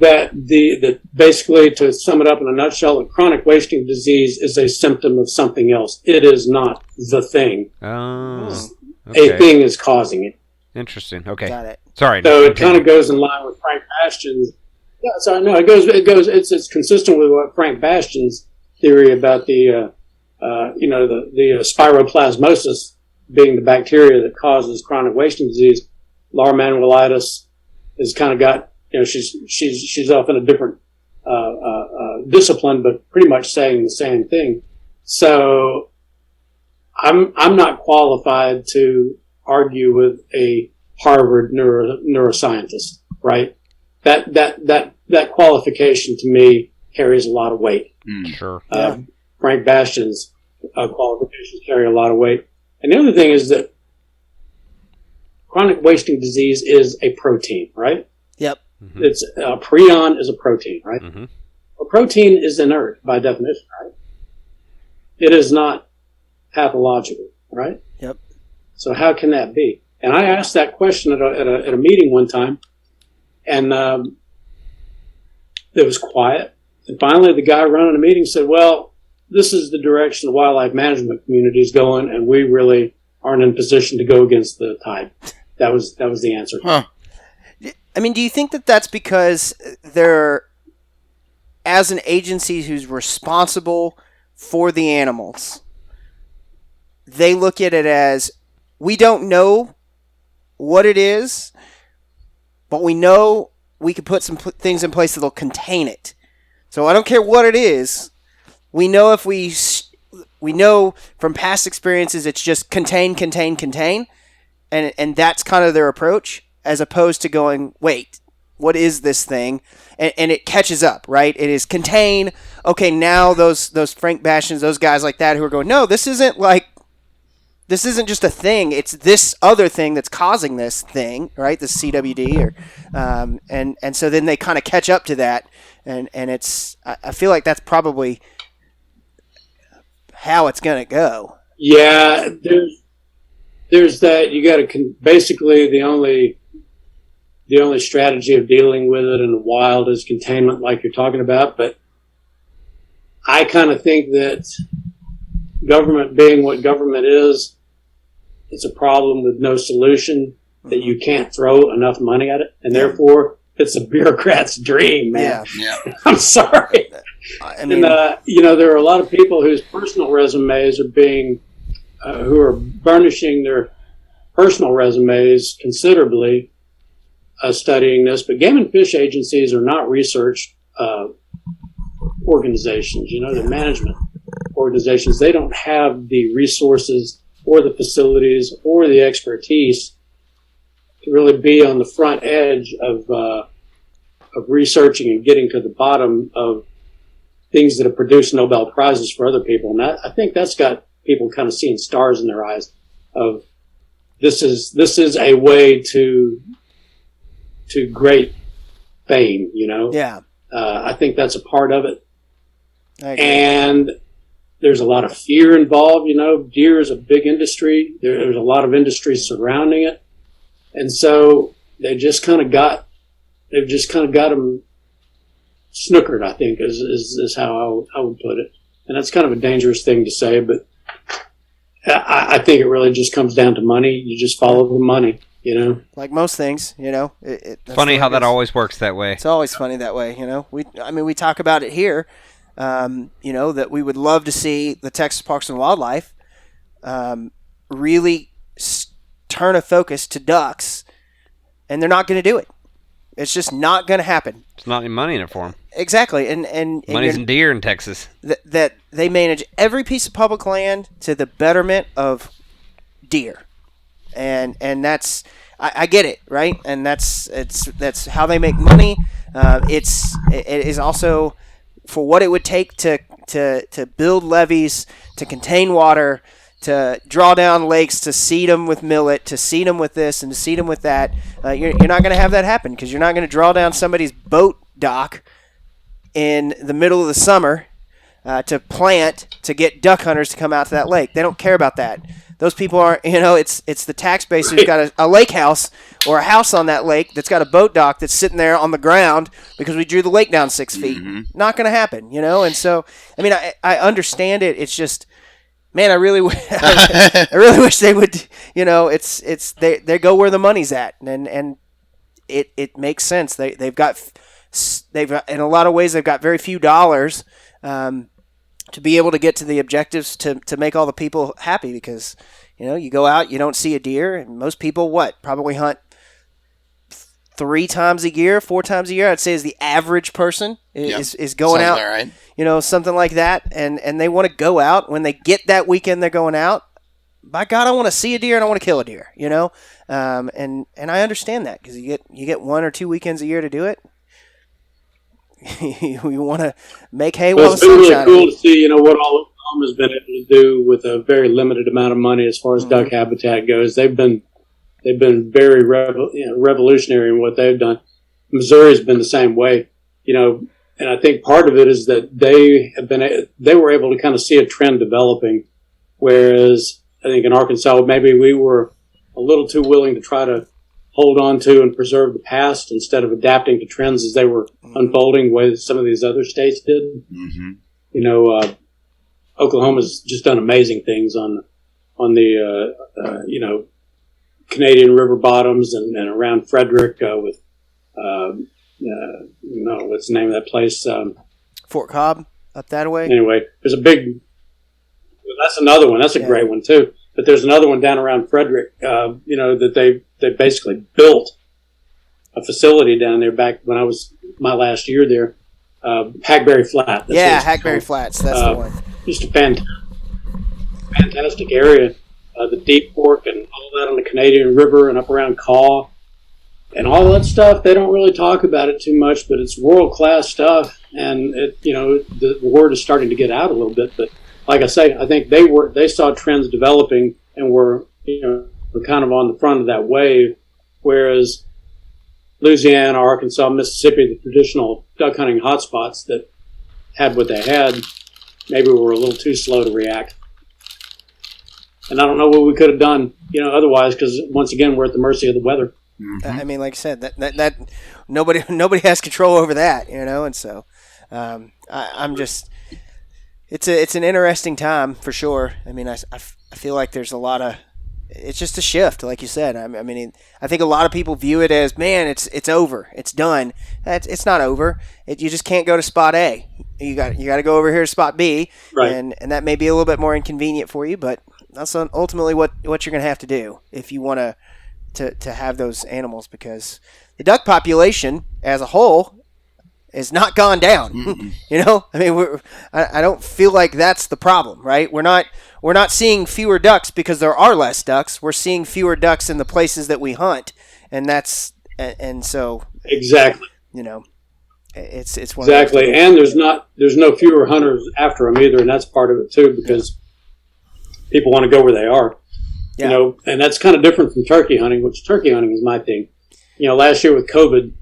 That basically, to sum it up in a nutshell, chronic wasting disease is a symptom of something else. It is not the thing. Oh, okay. A thing is causing it. Interesting. Okay. Got it. Sorry. So it kind of goes in line with Frank Bastian's. Yeah, sorry, no, it goes. It's consistent with what Frank Bastian's theory about the spiroplasmosis being the bacteria that causes chronic wasting disease. Laura manuelitis has kind of got, she's off in a different discipline, but pretty much saying the same thing. So I'm not qualified to argue with a Harvard neuroscientist, right? That qualification to me carries a lot of weight. Sure. Frank Bastian's qualifications carry a lot of weight. And the other thing is that chronic wasting disease is a protein, right? Yep. Mm-hmm. It's prion is a protein, right? Mm-hmm. A protein is inert by definition, right? It is not pathological, right? Yep. So how can that be? And I asked that question at a meeting one time, and it was quiet. And finally, the guy running the meeting said, "Well, this is the direction the wildlife management community is going, and we really aren't in position to go against the tide." That was the answer. Huh. I mean, do you think that that's because they're, as an agency who's responsible for the animals, they look at it as, we don't know what it is, but we know we can put some things in place that'll contain it. So I don't care what it is. We know if we know from past experiences, it's just contain, and that's kind of their approach, as opposed to going, wait, what is this thing? And it catches up, right? It is contain. Okay, now those Frank Bastians, those guys like that who are going, no, this isn't just a thing. It's this other thing that's causing this thing, right? This CWD, or and so then they kind of catch up to that, and it's, I feel like that's probably how it's going to go. Yeah, there's that. You got to basically the only strategy of dealing with it in the wild is containment, like you're talking about. But I kind of think that government being what government is, it's a problem with no solution, that you can't throw enough money at it, and therefore it's a bureaucrat's dream, man. Yeah. I'm sorry. I mean, and there are a lot of people whose personal resumes are being, who are burnishing their personal resumes considerably, studying this. But game and fish agencies are not research organizations. They're management organizations. They don't have the resources or the facilities or the expertise to really be on the front edge of researching and getting to the bottom of things that have produced Nobel Prizes for other people. And I think that's got people kind of seeing stars in their eyes of this is a way to great fame, Yeah. I think that's a part of it. I agree. And there's a lot of fear involved, Deer is a big industry. There's a lot of industry surrounding it. And so they've just kind of got them snookered, I think, is how I would put it. And that's kind of a dangerous thing to say, but I think it really just comes down to money. You just follow the money, Like most things, that's Funny how that is. always works that way. It's always funny that way, We talk about it here, that we would love to see the Texas Parks and Wildlife really turn a focus to ducks, and they're not going to do it. It's just not going to happen. There's not any money in it for them. Exactly, and Money's in deer in Texas. That they manage every piece of public land to the betterment of deer, and that's I get it, right? And that's how they make money. It is also for what it would take to build levees, to contain water, to draw down lakes, to seed them with millet, to seed them with this and to seed them with that. You're not going to have that happen because you're not going to draw down somebody's boat dock in the middle of the summer to plant to get duck hunters to come out to that lake. They don't care about that. Those people aren't, it's the tax base who's got a lake house or a house on that lake that's got a boat dock that's sitting there on the ground because we drew the lake down 6 feet. Mm-hmm. Not going to happen, And so, I understand it. It's just, man, I really wish they would, they go where the money's at, and it makes sense. They've got in a lot of ways they've got very few dollars, to be able to get to the objectives to make all the people happy, because you go out, you don't see a deer, and most people probably hunt 3 times a year, 4 times a year. I'd say is the average person is going out, right. Something like that, and they want to go out when they get that weekend. They're going out. By God, I want to see a deer and I want to kill a deer. And I understand that, because you get 1 or 2 weekends a year to do it. You want to make hay while the sun's shining. It's been really cool to see, what all Oklahoma has been able to do with a very limited amount of money as far as duck habitat goes. They've been very revolutionary in what they've done. Missouri's been the same way, and I think part of it is that they were able to kind of see a trend developing, whereas I think in Arkansas maybe we were a little too willing to try to hold on to and preserve the past instead of adapting to trends as they were unfolding, the way some of these other states did. Mm-hmm. Oklahoma's just done amazing things on the Canadian river bottoms and around Frederick with what's the name of that place? Fort Cobb up that way. Anyway, there's a big. That's another one. That's a great one too. But there's another one down around Frederick. That they basically built a facility down there back when I was my last year there. Hackberry Flat. Hackberry Flats. That's the one. Just a fantastic area. The Deep Fork and all that on the Canadian River and up around Caw and all that stuff. They don't really talk about it too much, but it's world-class stuff, and the word is starting to get out a little bit. But like I say, I think they saw trends developing and were kind of on the front of that wave, whereas Louisiana, Arkansas, Mississippi, the traditional duck hunting hotspots that had what they had, maybe were a little too slow to react. And I don't know what we could have done, otherwise, because once again, we're at the mercy of the weather. Mm-hmm. I mean, like I said, that nobody has control over that, and so I'm just, it's an interesting time for sure. I mean, I feel like there's a lot of, it's just a shift, like you said. I mean, I think a lot of people view it as, man, it's over, it's done. It's not over. You just can't go to spot A. You got to go over here to spot B, right. And that may be a little bit more inconvenient for you, but that's ultimately what you're going to have to do if you want to have those animals, because the duck population as a whole has not gone down. I mean, I don't feel like that's the problem, right? We're not seeing fewer ducks because there are less ducks. We're seeing fewer ducks in the places that we hunt, and so exactly. It's one exactly, and there's no fewer hunters after them either, and that's part of it too, because people want to go where they are, and that's kind of different from turkey hunting, which turkey hunting is my thing. Last year with COVID,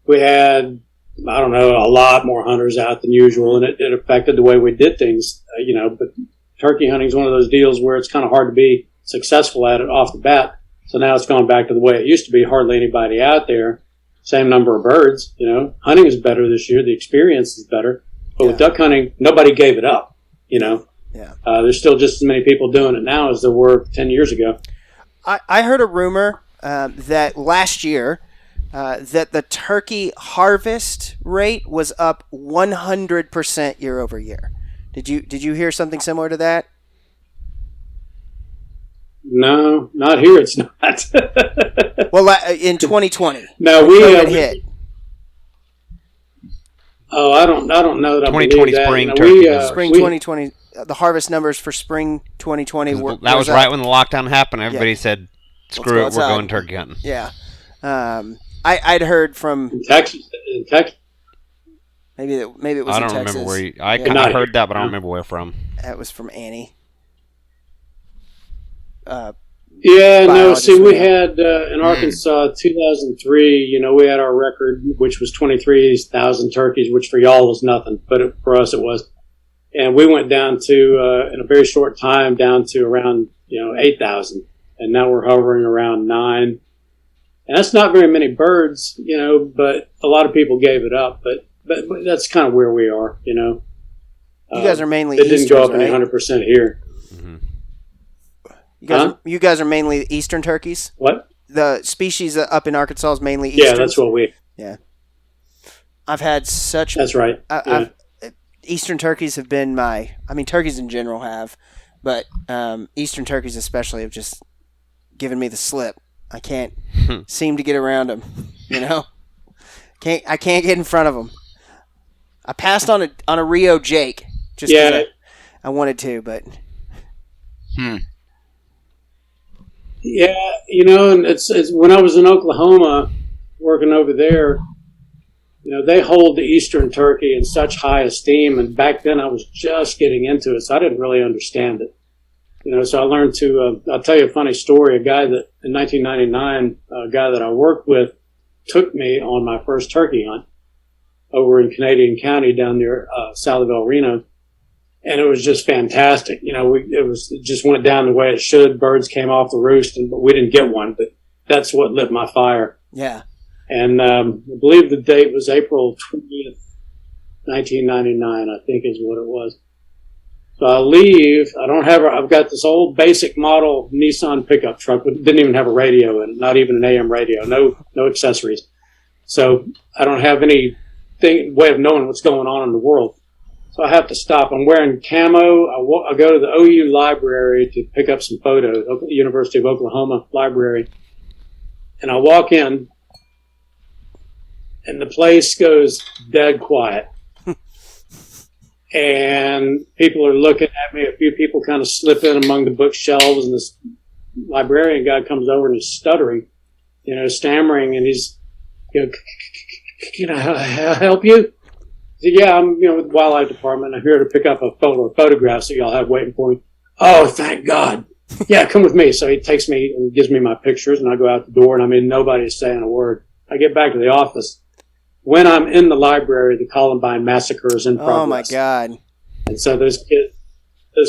we had, I don't know, a lot more hunters out than usual, and it affected the way we did things, but turkey hunting is one of those deals where it's kind of hard to be successful at it off the bat. So now it's gone back to the way it used to be, hardly anybody out there, same number of birds, hunting is better this year, the experience is better, but with duck hunting, nobody gave it up, there's still just as many people doing it now as there were 10 years ago. I heard a rumor that last year that the turkey harvest rate was up 100% year over year. Did you hear something similar to that? No, not here. It's not. Well, in 2020. No, we hit. Oh, I don't know that. 2020 spring turkey. Spring 2020. The harvest numbers for spring 2020 were. That was right when the lockdown happened. Everybody said, "Screw it, we're going turkey hunting." Yeah. I'd heard from in Texas. Maybe it was in Texas. I don't remember where. I kind of heard that, but I don't remember where from. That was from Annie. We had in Arkansas 2003. We had our record, which was 23,000 turkeys, which for y'all was nothing, but for us it was. And we went down to in a very short time down to around 8,000, and now we're hovering around 9. And that's not very many birds, but a lot of people gave it up. But that's kind of where we are, You guys are mainly It didn't go up right? any 100% here. Mm-hmm. You guys are mainly eastern turkeys? What? The species up in Arkansas is mainly eastern? Yeah, that's what we... Yeah. I've had such... That's right. Eastern turkeys have been turkeys in general have, but Eastern turkeys especially have just given me the slip. I can't seem to get around them, I can't get in front of them. I passed on a Rio Jake just because I wanted to, but. Yeah, and it's when I was in Oklahoma working over there, they hold the Eastern turkey in such high esteem, and back then I was just getting into it, so I didn't really understand it. So I learned to, I'll tell you a funny story. A guy that, in 1999, a guy that I worked with took me on my first turkey hunt over in Canadian County down near south of El Reno. And it was just fantastic. It just went down the way it should. Birds came off the roost, but we didn't get one. But that's what lit my fire. Yeah. And I believe the date was April 20th, 1999, I think is what it was. So I leave. I've got this old basic model Nissan pickup truck. It didn't even have a radio in it, not even an AM radio, no accessories. So I don't have any way of knowing what's going on in the world. So I have to stop. I'm wearing camo. I go to the OU library to pick up some photos, University of Oklahoma library. And I walk in, and the place goes dead quiet. And people are looking at me. A few people kind of slip in among the bookshelves, and this librarian guy comes over and he's stuttering, stammering, and he's, can I help you? I said, yeah, I'm, with the wildlife department. I'm here to pick up a photograph that y'all have waiting for me. Oh, thank God. Yeah, come with me. So he takes me and gives me my pictures, and I go out the door, and nobody's saying a word. I get back to the office. When I'm in the library, the Columbine massacre is in progress. Oh my God! And so those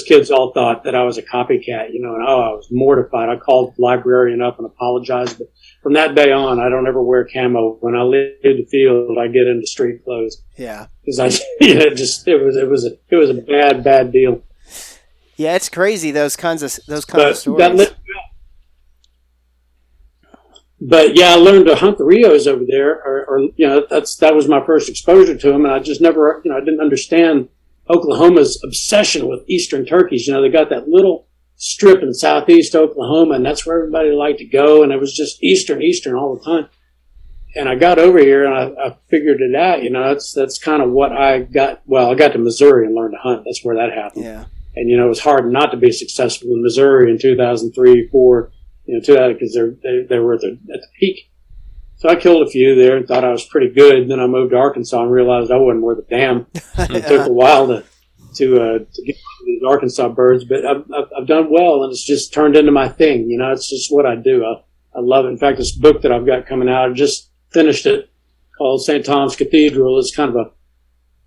kids all thought that I was a copycat, and I was mortified. I called the librarian up and apologized. But from that day on, I don't ever wear camo. When I leave the field, I get into street clothes. Yeah, because it was a bad deal. Yeah, it's crazy those kinds of stories. But yeah, I learned to hunt the Rios over there, or that was my first exposure to them, and I just never, I didn't understand Oklahoma's obsession with Eastern turkeys. They got that little strip in southeast Oklahoma, and that's where everybody liked to go, and it was just Eastern all the time. And I got over here, and I figured it out. That's kind of what I got. Well, I got to Missouri and learned to hunt. That's where that happened. Yeah. And it was hard not to be successful in Missouri in 2003, 4. Because they were at the peak. So I killed a few there and thought I was pretty good. And then I moved to Arkansas and realized I wasn't worth a damn. It took a while to get these Arkansas birds, but I've done well, and it's just turned into my thing. It's just what I do. I love it. In fact, this book that I've got coming out, I just finished it, called St. Thomas Cathedral. It's kind of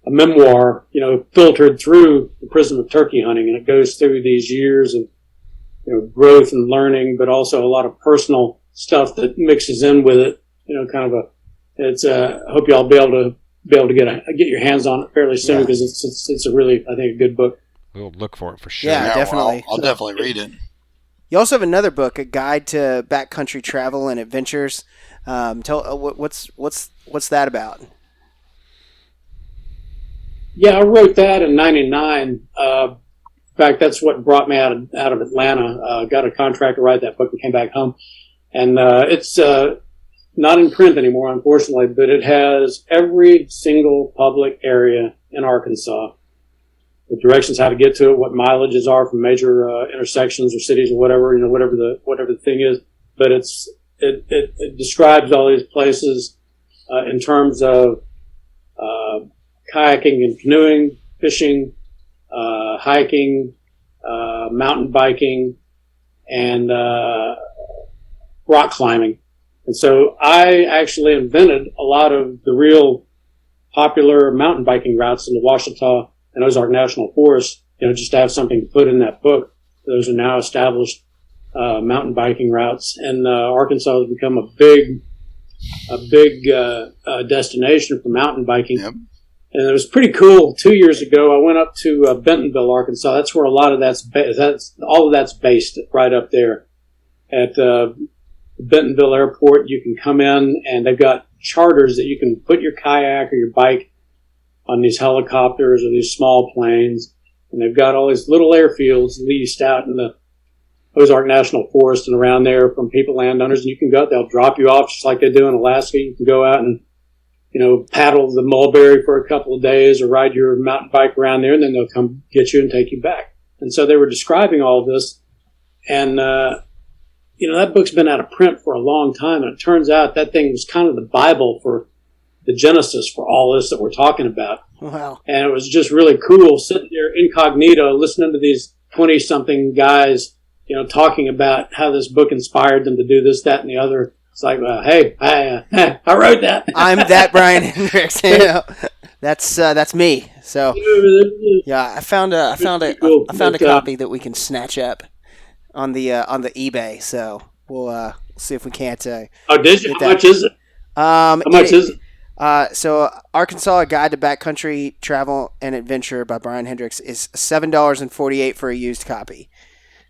a memoir, filtered through the prism of turkey hunting, and it goes through these years of growth and learning, but also a lot of personal stuff that mixes in with it. I hope y'all be able to get your hands on it fairly soon, because it's a really, I think, a good book. We'll look for it for sure. Yeah, definitely. I'll definitely read it. You also have another book, A Guide to Backcountry Travel and Adventures. What's that about? Yeah, I wrote that in '99. In fact, that's what brought me out of Atlanta. Got a contract to write that book and came back home. And it's not in print anymore, unfortunately, but it has every single public area in Arkansas, the directions how to get to it, what mileages are from major intersections or cities or whatever, whatever the thing is. But it describes all these places in terms of kayaking and canoeing, fishing, hiking, mountain biking, and rock climbing. And so I actually invented a lot of the real popular mountain biking routes in the Ouachita and Ozark National Forest, just to have something to put in that book. Those are now established mountain biking routes. And Arkansas has become a big destination for mountain biking. Yep. And it was pretty cool. 2 years ago, I went up to Bentonville, Arkansas. That's where a lot of all of that's based, right up there at Bentonville Airport. You can come in, and they've got charters that you can put your kayak or your bike on these helicopters or these small planes. And they've got all these little airfields leased out in the Ozark National Forest and around there from people, landowners. And you can go out, they'll drop you off just like they do in Alaska. You can go out and, paddle the mulberry for a couple of days or ride your mountain bike around there, and then they'll come get you and take you back. And so they were describing all of this. And, that book's been out of print for a long time. And it turns out that thing was kind of the Bible for the genesis for all this that we're talking about. Wow. And it was just really cool sitting there incognito, listening to these 20-something guys, talking about how this book inspired them to do this, that, and the other. It's like, hey, I wrote that. I'm that Bryan Hendricks. That's me. So yeah, I found a copy that we can snatch up on the eBay. So we'll see if we can't. Oh, did you? How much is it? How much is it? So Arkansas: A Guide to Backcountry Travel and Adventure by Bryan Hendricks is $7.48 for a used copy.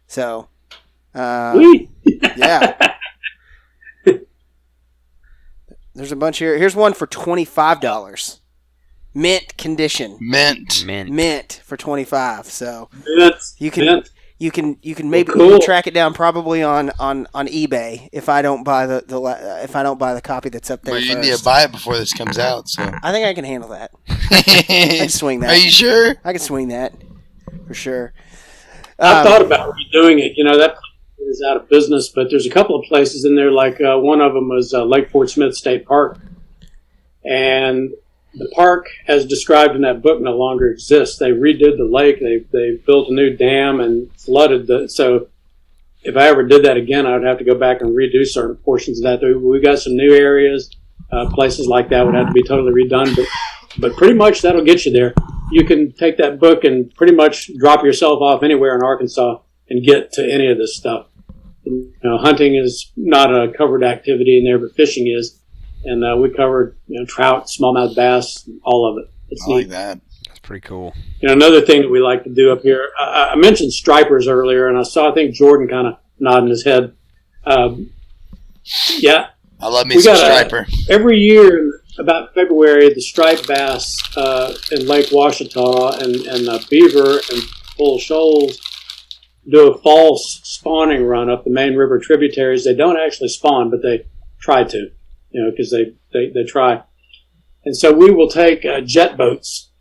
So, yeah. There's a bunch here. Here's one for $25. Mint condition. Mint for $25. So Mint. you can maybe track it down probably on eBay if I don't buy the copy that's up there. Well, you need to buy it before this comes out. So I think I can handle that. I can swing that. Are you sure? I can swing that for sure. I thought about redoing it. That is out of business, but there's a couple of places in there. Like one of them was Lake Fort Smith State Park, and the park, as described in that book, no longer exists. They redid the lake. They built a new dam and flooded so if I ever did that again, I would have to go back and redo certain portions of that. We got some new areas. Places like that would have to be totally redone, but pretty much that'll get you there. You can take that book and pretty much drop yourself off anywhere in Arkansas and get to any of this stuff. Hunting is not a covered activity in there, but fishing is. And we covered trout, smallmouth bass, all of it. It's I like neat. that. That's pretty cool. Another thing that we like to do up here, I mentioned stripers earlier, and I think Jordan kind of nodding his head. Yeah. I love me some striper. Every year, about February, the striped bass in Lake Ouachita and beaver and Bull Shoals do a fall spawning run up the main river tributaries. They don't actually spawn, but they try to, because they try. And so we will take jet boats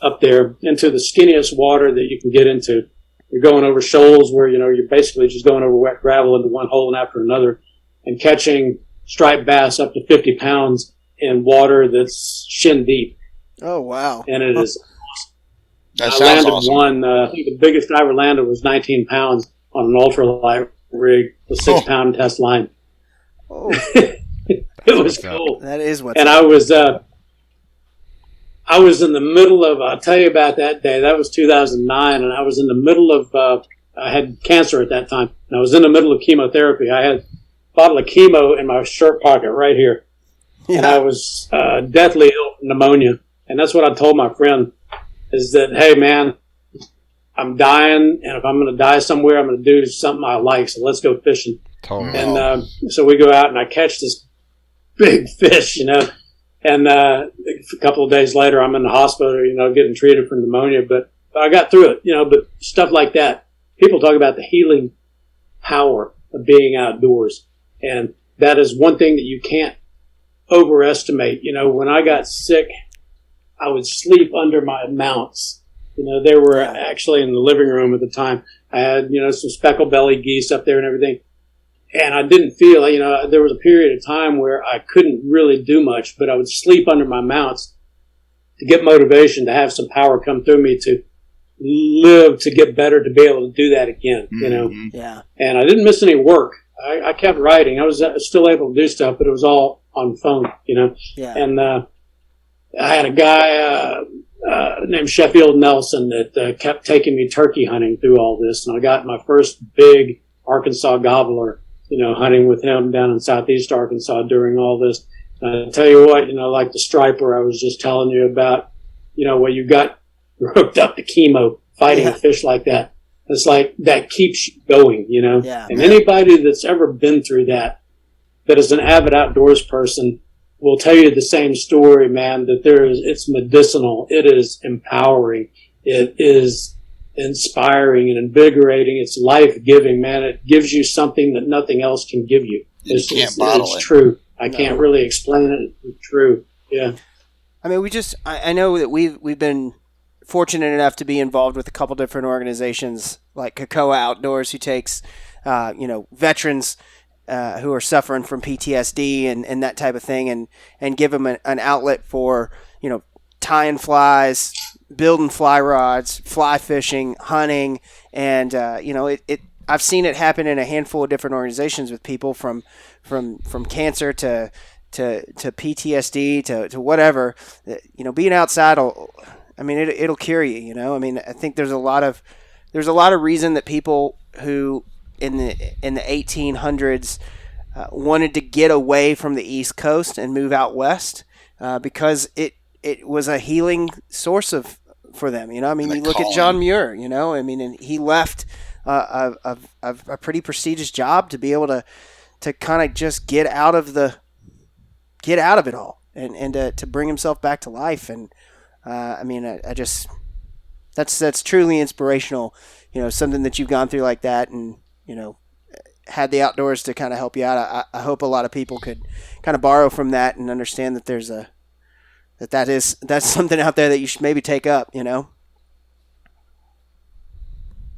up there into the skinniest water that you can get into. You're going over shoals where, you're basically just going over wet gravel into one hole and after another and catching striped bass up to 50 pounds in water that's shin deep. Oh, wow. And it is That I sounds landed awesome. one. I think the biggest I ever landed was 19 pounds on an ultralight rig with 6-pound test line. Oh, It was cool. that is what's And I was in the middle of. I'll tell you about that day. That was 2009, and I was in the middle of. I had cancer at that time, and I was in the middle of chemotherapy. I had a bottle of chemo in my shirt pocket right here, and I was deathly ill from pneumonia. And that's what I told my friend. Is that, hey, man, I'm dying, and if I'm going to die somewhere, I'm going to do something I like, so let's go fishing. Totally. And so we go out, and I catch this big fish, and a couple of days later, I'm in the hospital, getting treated for pneumonia, but I got through it, but stuff like that. People talk about the healing power of being outdoors, and that is one thing that you can't overestimate. When I got sick, I would sleep under my mounts. They were actually in the living room at the time. I had, some speckle-bellied geese up there and everything. And I didn't feel, there was a period of time where I couldn't really do much, but I would sleep under my mounts to get motivation, to have some power come through me to live, to get better, to be able to do that again, Mm-hmm. Yeah. And I didn't miss any work. I kept writing. I was still able to do stuff, but it was all on phone, Yeah. And I had a guy named Sheffield Nelson that kept taking me turkey hunting through all this, and I got my first big Arkansas gobbler, hunting with him down in southeast Arkansas during all this. And I tell you what, like the striper I was just telling you about, where you got hooked up to chemo fighting a fish like that. It's like that keeps you going, Yeah. And anybody that's ever been through that is an avid outdoors person, will tell you the same story, man, that it's medicinal. It is empowering. It is inspiring and invigorating. It's life-giving, man. It gives you something that nothing else can give you. You can't bottle it. It's true. I can't really explain it. It's true. Yeah. I mean, I know that we've been fortunate enough to be involved with a couple different organizations like Cocoa Outdoors, who takes, veterans who are suffering from PTSD and that type of thing, and give them an outlet for, tying flies, building fly rods, fly fishing, hunting, and I've seen it happen in a handful of different organizations with people from cancer to PTSD to whatever. Being outside, it'll cure you. I think there's a lot of reason that people who in the 1800s wanted to get away from the East Coast and move out west because it was a healing source for them. You look at John Muir. And he left a pretty prestigious job to be able to kind of just get out of it all and to bring himself back to life. And that's truly inspirational. Something that you've gone through like that, and had the outdoors to kind of help you out. I hope a lot of people could kind of borrow from that and understand that that's something out there that you should maybe take up.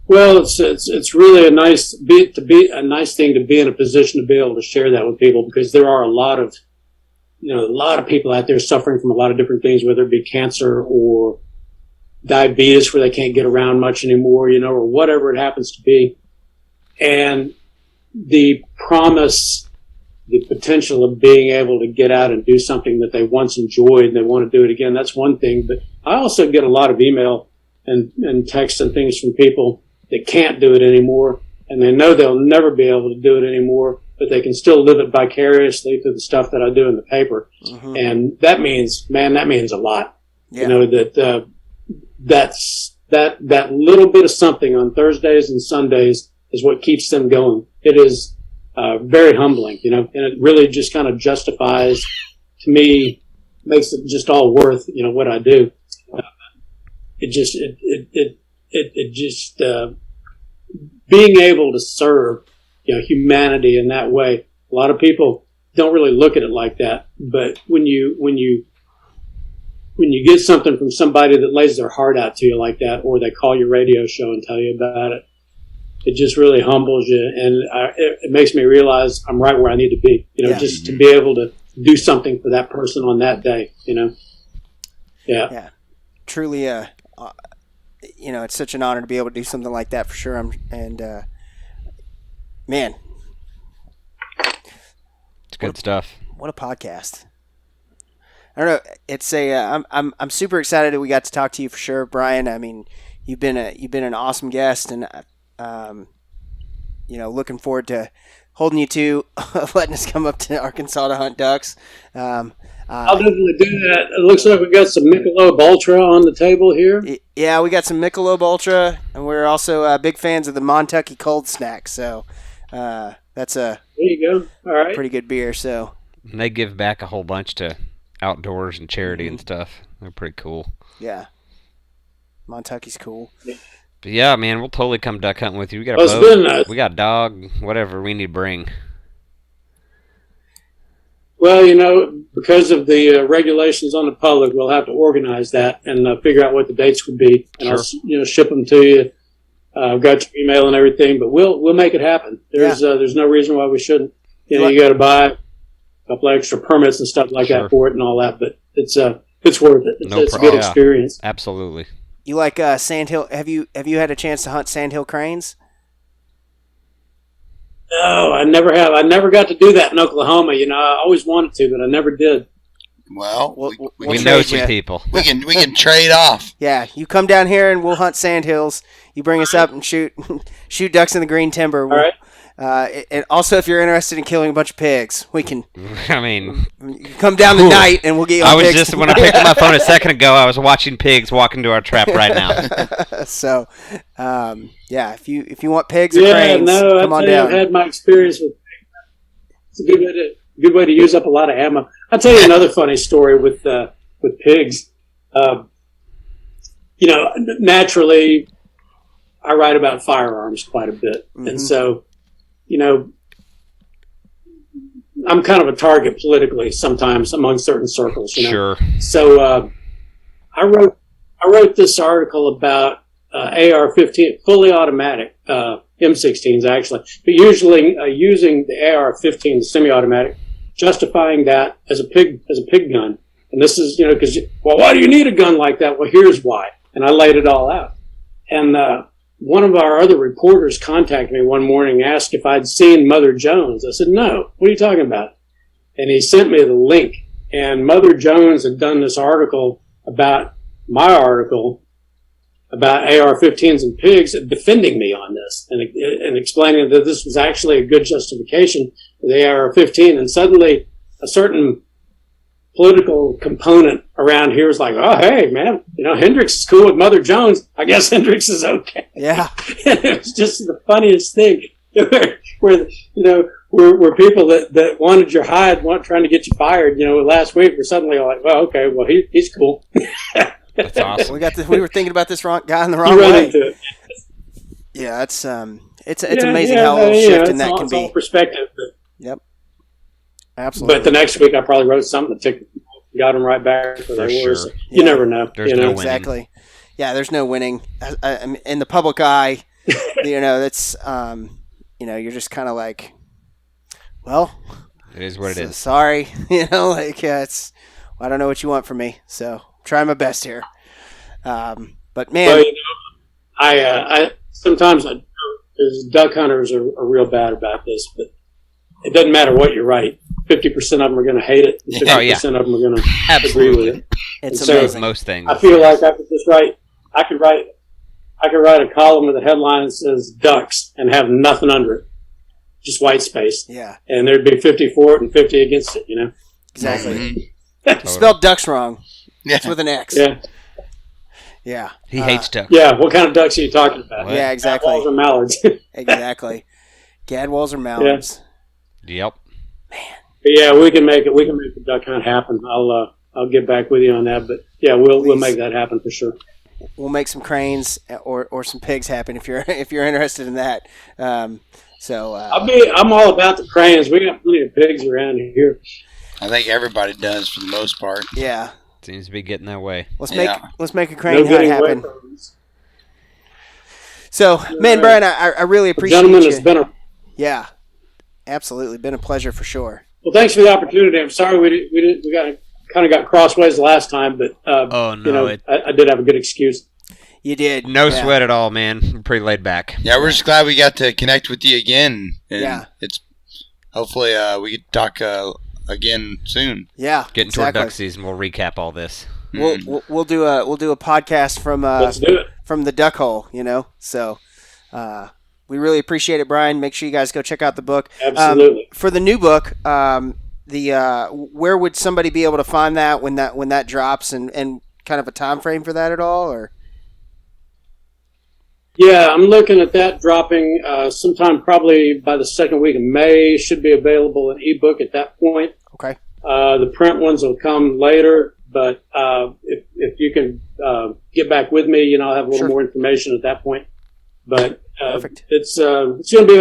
Well, it's really a nice thing to be in a position to be able to share that with people, because there are a lot of people out there suffering from a lot of different things, whether it be cancer or diabetes where they can't get around much anymore, or whatever it happens to be. And the promise, the potential of being able to get out and do something that they once enjoyed and they want to do it again, that's one thing. But I also get a lot of email and text and things from people that can't do it anymore, and they know they'll never be able to do it anymore, but they can still live it vicariously through the stuff that I do in the paper. Mm-hmm. And that means a lot. Yeah. That little bit of something on Thursdays and Sundays is what keeps them going. It is very humbling, and it really just kind of justifies, to me, makes it just all worth, what I do. Being able to serve, humanity in that way. A lot of people don't really look at it like that, but when you get something from somebody that lays their heart out to you like that, or they call your radio show and tell you about it, it just really humbles you, and it makes me realize I'm right where I need to be. Just to be able to do something for that person on that day. Yeah. Truly, it's such an honor to be able to do something like that for sure. Man, it's good stuff. What a podcast! I don't know. It's I'm super excited that we got to talk to you for sure, Bryan. I mean, you've been an awesome guest, and looking forward to holding you to letting us come up to Arkansas to hunt ducks. I'll definitely do that. It looks like we got some Mcleod Ultra on the table here. Yeah, we got some Mcleod Ultra, and we're also big fans of the Montucky Cold Snack. So that's there you go. All right, pretty good beer. So and they give back a whole bunch to outdoors and charity and stuff. They're pretty cool. Yeah, Montucky's cool. Yeah. But yeah, man, we'll totally come duck hunting with you. We got a boat, we got a dog, whatever we need to bring. Well, because of the regulations on the public, we'll have to organize that and figure out what the dates would be, and sure. I'll ship them to you. I've got your email and everything, but we'll make it happen. There's no reason why we shouldn't. You got to buy a couple extra permits and stuff like that for it and all that, but it's worth it. It's a good experience. Absolutely. You like sandhill? Have you had a chance to hunt sandhill cranes? No, I never have. I never got to do that in Oklahoma. I always wanted to, but I never did. Well, we know some people. We can trade off. Yeah, you come down here and we'll hunt sandhills. You bring us up and shoot ducks in the green timber. All right. And also, if you're interested in killing a bunch of pigs, we can. I mean, you come down tonight and we'll get you. When I picked up my phone a second ago, I was watching pigs walk into our trap right now. So, yeah, if you want pigs or cranes, come on down. I've had my experience with pigs. It's a good way to use up a lot of ammo. I'll tell you another funny story with pigs. Naturally, I write about firearms quite a bit. Mm-hmm. And so, I'm kind of a target politically sometimes among certain circles. Sure. So I wrote this article about AR-15, fully automatic M16s actually, but usually using the AR-15, the semi-automatic, justifying that as a pig gun. And this is, because, why do you need a gun like that? Well, here's why. And I laid it all out. And one of our other reporters contacted me one morning and asked if I'd seen Mother Jones. I said, no. What are you talking about? And he sent me the link. And Mother Jones had done this article about my article about AR-15s and pigs, defending me on this and explaining that this was actually a good justification for the AR-15. And suddenly a certain political component around here was like, oh, hey, man, Hendricks is cool with Mother Jones. I guess Hendricks is okay. Yeah. And it was just the funniest thing where people that wanted your hide, trying to get you fired, last week were suddenly like, well, okay, well, he's cool. That's awesome. We were thinking about this guy in the wrong way. Into it. Yeah, it's amazing how a little shifting that can be. It's all perspective. Yep. Absolutely. But the next week I probably wrote something that got them right back where they were. So you never know. There's no winning. Exactly. Yeah, there's no winning. In the public eye, that's you're just kind of like, well, it is what it is. Sorry, it's. I don't know what you want from me, so try my best here. But man, well, I sometimes as duck hunters are real bad about this, but it doesn't matter what you write. 50% of them are going to hate it. 50% of them are going to agree with it. It's amazing. So most things. I feel like I could just write. I could write a column with a headline that says ducks and have nothing under it, just white space. Yeah. And there'd be 50 for it and 50 against it. Exactly. Mm-hmm. Spelled ducks wrong. Yeah. It's with an X. Yeah. Yeah. He hates ducks. Yeah. What kind of ducks are you talking about? What? Yeah, exactly. Gadwalls or mallards? Exactly. Gadwalls or mallards. Yeah. Yep. Man. But yeah, we can make it. We can make the duck hunt happen. I'll get back with you on that. But yeah, we'll make that happen for sure. We'll make some cranes or some pigs happen if you're interested in that. I'm all about the cranes. We got plenty of pigs around here. I think everybody does for the most part. Yeah. Seems to be getting that way. Let's make a crane hunt happen. So, man, Bryan, I really appreciate Gentlemen, you. it's been yeah, absolutely, been a pleasure for sure. Well, thanks for the opportunity. I'm sorry we got crossways last time, but I did have a good excuse. You did. No sweat at all, man. We're pretty laid back. Yeah, we're just glad we got to connect with you again. And it's hopefully we get to talk again soon. Yeah, getting toward duck season, we'll recap all this. We'll do a podcast from Let's do it. From the duck hole. So we really appreciate it, Bryan. Make sure you guys go check out the book. Absolutely. For the new book, where would somebody be able to find that when that drops, and kind of a time frame for that at all, or? Yeah, I'm looking at that dropping sometime probably by the second week of May. Should be available in ebook at that point. Okay. The print ones will come later, but if you can get back with me, I'll have a little more information at that point. But perfect. It's going to be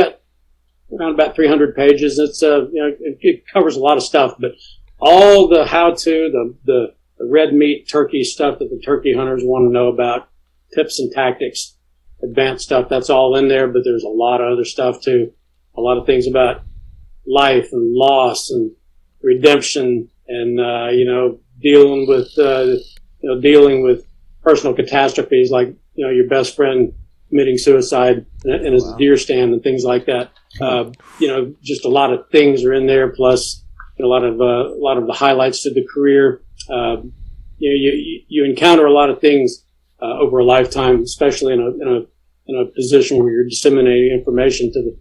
around about 300 pages. It's it covers a lot of stuff, but all the how-to, the red meat turkey stuff that the turkey hunters want to know about, tips and tactics, advanced stuff, that's all in there, but there's a lot of other stuff too. A lot of things about life and loss and redemption and, dealing with personal catastrophes like, your best friend committing suicide in his deer stand and things like that. Just a lot of things are in there, plus a lot of the highlights to the career. You encounter a lot of things over a lifetime, especially in a position where you're disseminating information to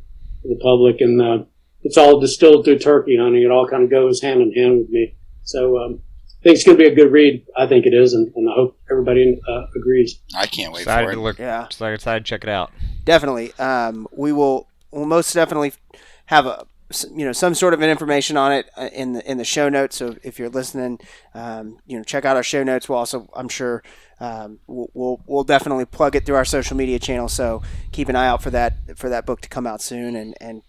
the public, and it's all distilled through turkey hunting. It all kind of goes hand in hand with me. So I think it's going to be a good read. I think it is, and I hope everybody agrees. I can't wait excited for it. To look, yeah, excited to check it out. Definitely. We'll most definitely have some sort of an information on it in the show notes. So if you're listening, check out our show notes. We'll also, I'm sure, we'll definitely plug it through our social media channel. So keep an eye out for that book to come out soon. And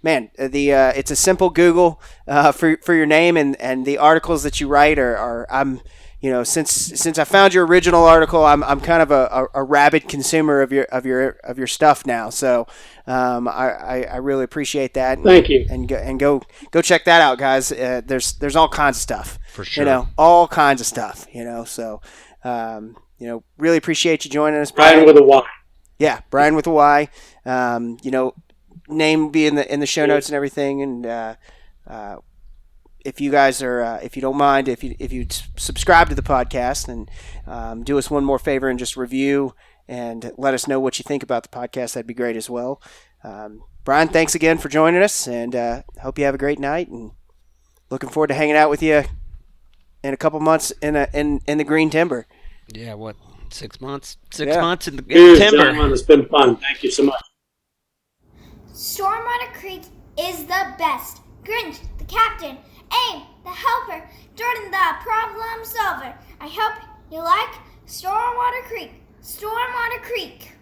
man, it's a simple Google for your name, and the articles that you write are since I found your original article, I'm kind of a rabid consumer of your stuff now. So I really appreciate that. Thank you. And go check that out, guys. There's all kinds of stuff for sure. All kinds of stuff. So really appreciate you joining us, Bryan with a Y. Yeah, Bryan with a Y. Name be in the show notes and everything. And if you guys are, if you don't mind, if you subscribe to the podcast and do us one more favor and just review and let us know what you think about the podcast, that'd be great as well. Bryan, thanks again for joining us, and hope you have a great night. And looking forward to hanging out with you in a couple months in the green timber. Yeah, what, 6 months? Months in the timber. Gentlemen, it's been fun. Thank you so much. Stormwater Creek is the best. Grinch, the captain. Aim, the helper. Jordan, the problem solver. I hope you like Stormwater Creek. Stormwater Creek.